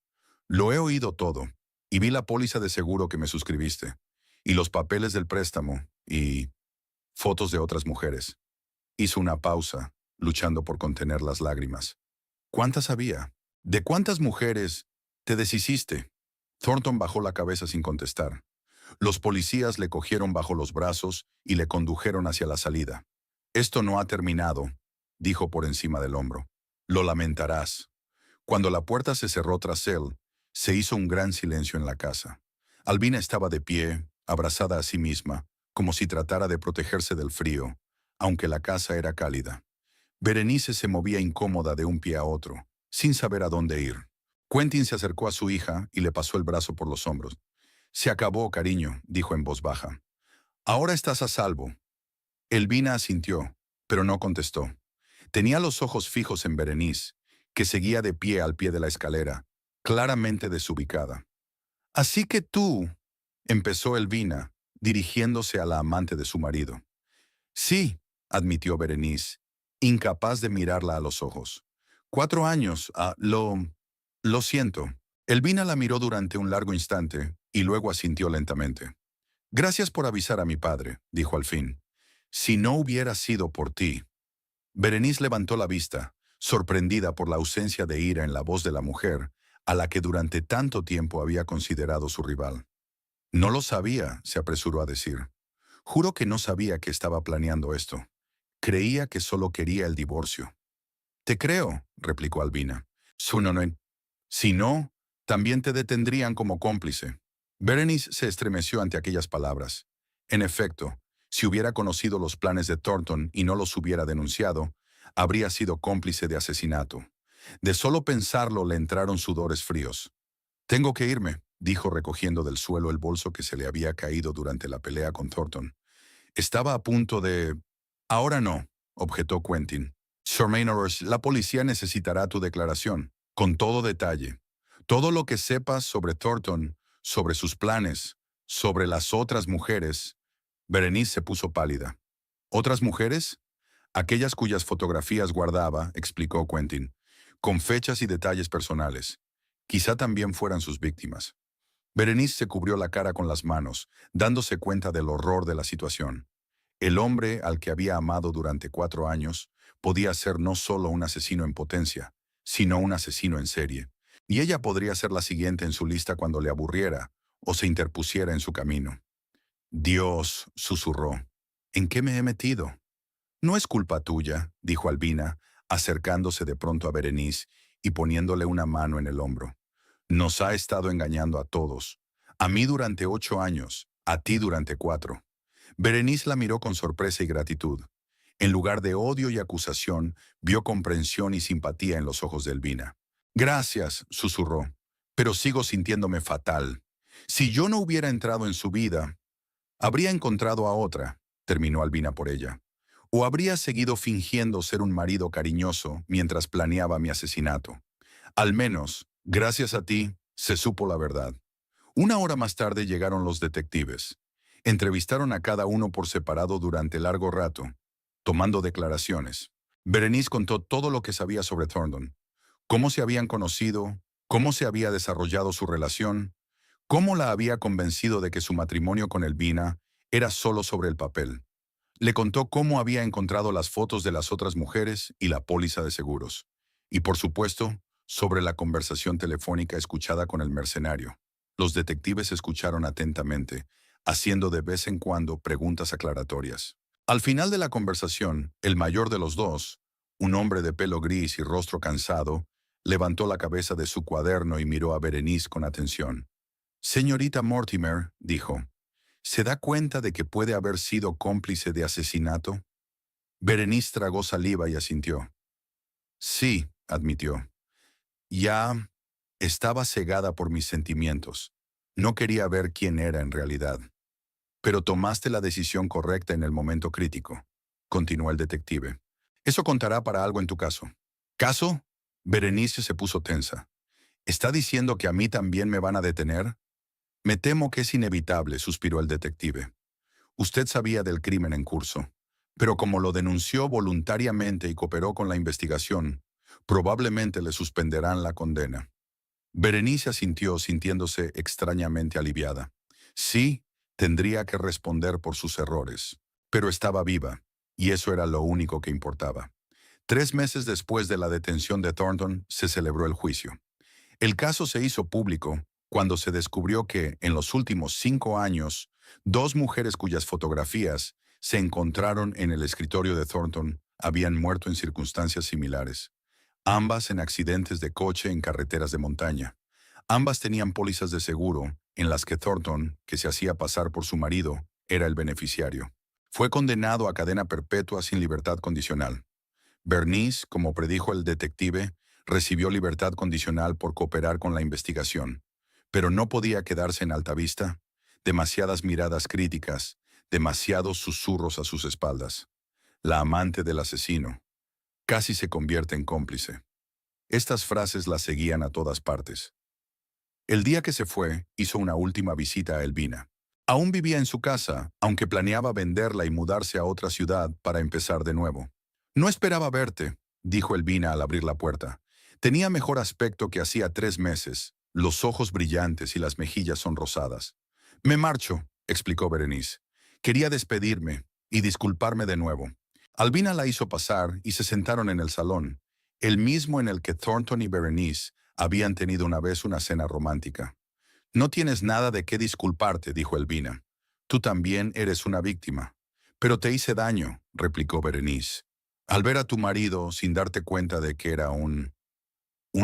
Lo he oído todo, y vi la póliza de seguro que me suscribiste, y los papeles del préstamo, y fotos de otras mujeres. Hizo una pausa, luchando por contener las lágrimas. ¿Cuántas había? ¿De cuántas mujeres te deshiciste? Thornton bajó la cabeza sin contestar. Los policías le cogieron bajo los brazos y le condujeron hacia la salida. Esto no ha terminado, dijo por encima del hombro. Lo lamentarás. Cuando la puerta se cerró tras él, se hizo un gran silencio en la casa. Albina estaba de pie, abrazada a sí misma, como si tratara de protegerse del frío, aunque la casa era cálida. Berenice se movía incómoda de un pie a otro, sin saber a dónde ir. Quentin se acercó a su hija y le pasó el brazo por los hombros. Se acabó, cariño, dijo en voz baja. Ahora estás a salvo. Albina asintió, pero no contestó. Tenía los ojos fijos en Berenice, que seguía de pie al pie de la escalera, claramente desubicada. «Así que tú», empezó Elvina, dirigiéndose a la amante de su marido. «Sí», admitió Berenice, incapaz de mirarla a los ojos. «4 años, lo siento». Elvina la miró durante un largo instante y luego asintió lentamente. «Gracias por avisar a mi padre», dijo al fin. «Si no hubiera sido por ti». Berenice levantó la vista, sorprendida por la ausencia de ira en la voz de la mujer, a la que durante tanto tiempo había considerado su rival. «No lo sabía», se apresuró a decir. «Juro que no sabía que estaba planeando esto. Creía que solo quería el divorcio». «Te creo», replicó Albina. «Sunonen. Si no, también te detendrían como cómplice». Berenice se estremeció ante aquellas palabras. En efecto, si hubiera conocido los planes de Thornton y no los hubiera denunciado, habría sido cómplice de asesinato. De solo pensarlo le entraron sudores fríos. «Tengo que irme», dijo recogiendo del suelo el bolso que se le había caído durante la pelea con Thornton. Estaba a punto de... «Ahora no», objetó Quentin. «Sir Maynard, la policía necesitará tu declaración, con todo detalle. Todo lo que sepas sobre Thornton, sobre sus planes, sobre las otras mujeres». Berenice se puso pálida. «¿Otras mujeres?» «Aquellas cuyas fotografías guardaba», explicó Quentin, «con fechas y detalles personales. Quizá también fueran sus víctimas». Berenice se cubrió la cara con las manos, dándose cuenta del horror de la situación. El hombre al que había amado durante 4 años podía ser no solo un asesino en potencia, sino un asesino en serie. Y ella podría ser la siguiente en su lista cuando le aburriera o se interpusiera en su camino. «Dios», susurró, «¿en qué me he metido?» «No es culpa tuya», dijo Albina, acercándose de pronto a Berenice y poniéndole una mano en el hombro. «Nos ha estado engañando a todos. A mí durante 8 años, a ti durante 4». Berenice la miró con sorpresa y gratitud. En lugar de odio y acusación, vio comprensión y simpatía en los ojos de Elvina. «Gracias», susurró, «pero sigo sintiéndome fatal. Si yo no hubiera entrado en su vida, habría encontrado a otra», terminó Albina por ella. «O habría seguido fingiendo ser un marido cariñoso mientras planeaba mi asesinato. Al menos, gracias a ti, se supo la verdad». 1 hora más tarde llegaron los detectives. Entrevistaron a cada uno por separado durante largo rato, tomando declaraciones. Berenice contó todo lo que sabía sobre Thornton, cómo se habían conocido, cómo se había desarrollado su relación, cómo la había convencido de que su matrimonio con Elvina era solo sobre el papel. Le contó cómo había encontrado las fotos de las otras mujeres y la póliza de seguros. Y por supuesto, sobre la conversación telefónica escuchada con el mercenario. Los detectives escucharon atentamente, haciendo de vez en cuando preguntas aclaratorias. Al final de la conversación, el mayor de los dos, un hombre de pelo gris y rostro cansado, levantó la cabeza de su cuaderno y miró a Berenice con atención. «Señorita Mortimer», dijo, «¿se da cuenta de que puede haber sido cómplice de asesinato?» Berenice tragó saliva y asintió. «Sí», admitió. «Ya estaba cegada por mis sentimientos. No quería ver quién era en realidad». «Pero tomaste la decisión correcta en el momento crítico», continuó el detective. «Eso contará para algo en tu caso». «¿Caso?» Berenice se puso tensa. «¿Está diciendo que a mí también me van a detener?» «Me temo que es inevitable», suspiró el detective. «Usted sabía del crimen en curso, pero como lo denunció voluntariamente y cooperó con la investigación, probablemente le suspenderán la condena». Berenice asintió, sintiéndose extrañamente aliviada. Sí, tendría que responder por sus errores, pero estaba viva, y eso era lo único que importaba. 3 meses después de la detención de Thornton, se celebró el juicio. El caso se hizo público cuando se descubrió que, en los últimos 5 años, 2 mujeres cuyas fotografías se encontraron en el escritorio de Thornton habían muerto en circunstancias similares. Ambas en accidentes de coche en carreteras de montaña. Ambas tenían pólizas de seguro, en las que Thornton, que se hacía pasar por su marido, era el beneficiario. Fue condenado a cadena perpetua sin libertad condicional. Bernice, como predijo el detective, recibió libertad condicional por cooperar con la investigación. Pero no podía quedarse en alta vista. Demasiadas miradas críticas, demasiados susurros a sus espaldas. La amante del asesino. casi se convierte en cómplice. Estas frases la seguían a todas partes. El día que se fue, hizo una última visita a Elvina. Aún vivía en su casa, aunque planeaba venderla y mudarse a otra ciudad para empezar de nuevo. No esperaba verte, dijo Elvina al abrir la puerta. Tenía mejor aspecto que hacía 3 meses, los ojos brillantes y las mejillas sonrosadas. Me marcho, explicó Berenice. Quería despedirme y disculparme de nuevo. Albina la hizo pasar y se sentaron en el salón, el mismo en el que Thornton y Berenice habían tenido una vez una cena romántica. No tienes nada de qué disculparte, dijo Elvina. Tú también eres una víctima. Pero te hice daño, replicó Berenice. Al ver a tu marido sin darte cuenta de que era un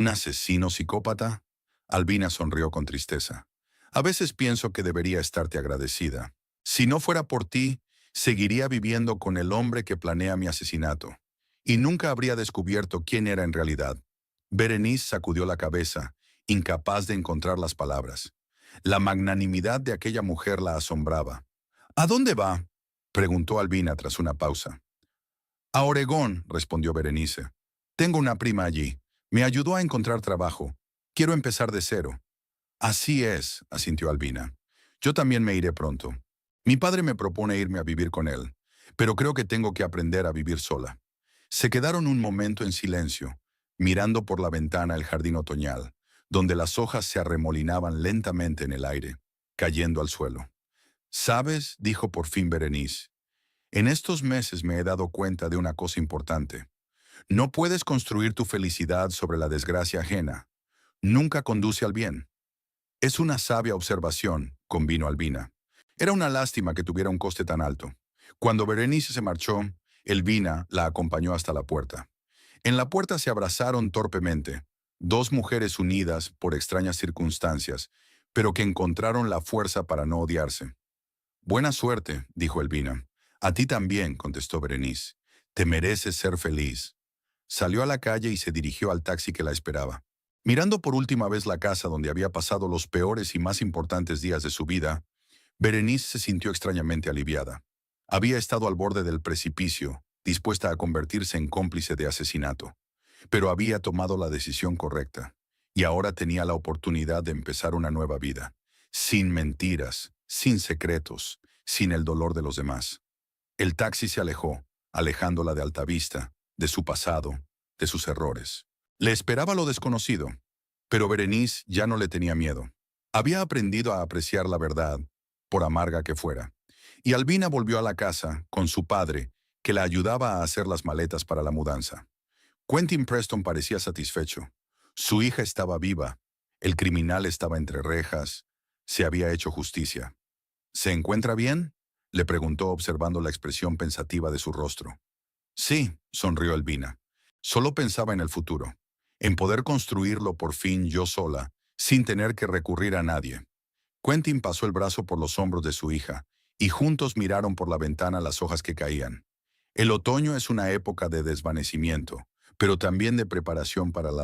asesino psicópata, Albina sonrió con tristeza. A veces pienso que debería estarte agradecida. Si no fuera por ti, seguiría viviendo con el hombre que planea mi asesinato. Y nunca habría descubierto quién era en realidad. Berenice sacudió la cabeza, incapaz de encontrar las palabras. La magnanimidad de aquella mujer la asombraba. ¿A dónde va?, preguntó Albina tras una pausa. A Oregón, respondió Berenice. Tengo una prima allí. Me ayudó a encontrar trabajo. Quiero empezar de cero. Así es, asintió Albina. Yo también me iré pronto. Mi padre me propone irme a vivir con él, pero creo que tengo que aprender a vivir sola. Se quedaron un momento en silencio, mirando por la ventana el jardín otoñal, donde las hojas se arremolinaban lentamente en el aire, cayendo al suelo. ¿Sabes?, dijo por fin Berenice. En estos meses me he dado cuenta de una cosa importante. No puedes construir tu felicidad sobre la desgracia ajena. Nunca conduce al bien. Es una sabia observación, convino Albina. Era una lástima que tuviera un coste tan alto. Cuando Berenice se marchó, Elvina la acompañó hasta la puerta. En la puerta se abrazaron torpemente, dos mujeres unidas por extrañas circunstancias, pero que encontraron la fuerza para no odiarse. Buena suerte, dijo Elvina. A ti también, contestó Berenice. Te mereces ser feliz. Salió a la calle y se dirigió al taxi que la esperaba. Mirando por última vez la casa donde había pasado los peores y más importantes días de su vida, Berenice se sintió extrañamente aliviada. Había estado al borde del precipicio, dispuesta a convertirse en cómplice de asesinato. Pero había tomado la decisión correcta, y ahora tenía la oportunidad de empezar una nueva vida, sin mentiras, sin secretos, sin el dolor de los demás. El taxi se alejó, alejándola de Altavista, de su pasado, de sus errores. Le esperaba lo desconocido, pero Berenice ya no le tenía miedo. Había aprendido a apreciar la verdad, por amarga que fuera. Y Albina volvió a la casa con su padre, que la ayudaba a hacer las maletas para la mudanza. Quentin Preston parecía satisfecho. Su hija estaba viva, el criminal estaba entre rejas, se había hecho justicia. ¿Se encuentra bien?, le preguntó observando la expresión pensativa de su rostro. Sí, sonrió Elvina. Solo pensaba en el futuro, en poder construirlo por fin yo sola, sin tener que recurrir a nadie. Quentin pasó el brazo por los hombros de su hija, y juntos miraron por la ventana las hojas que caían. El otoño es una época de desvanecimiento, pero también de preparación para la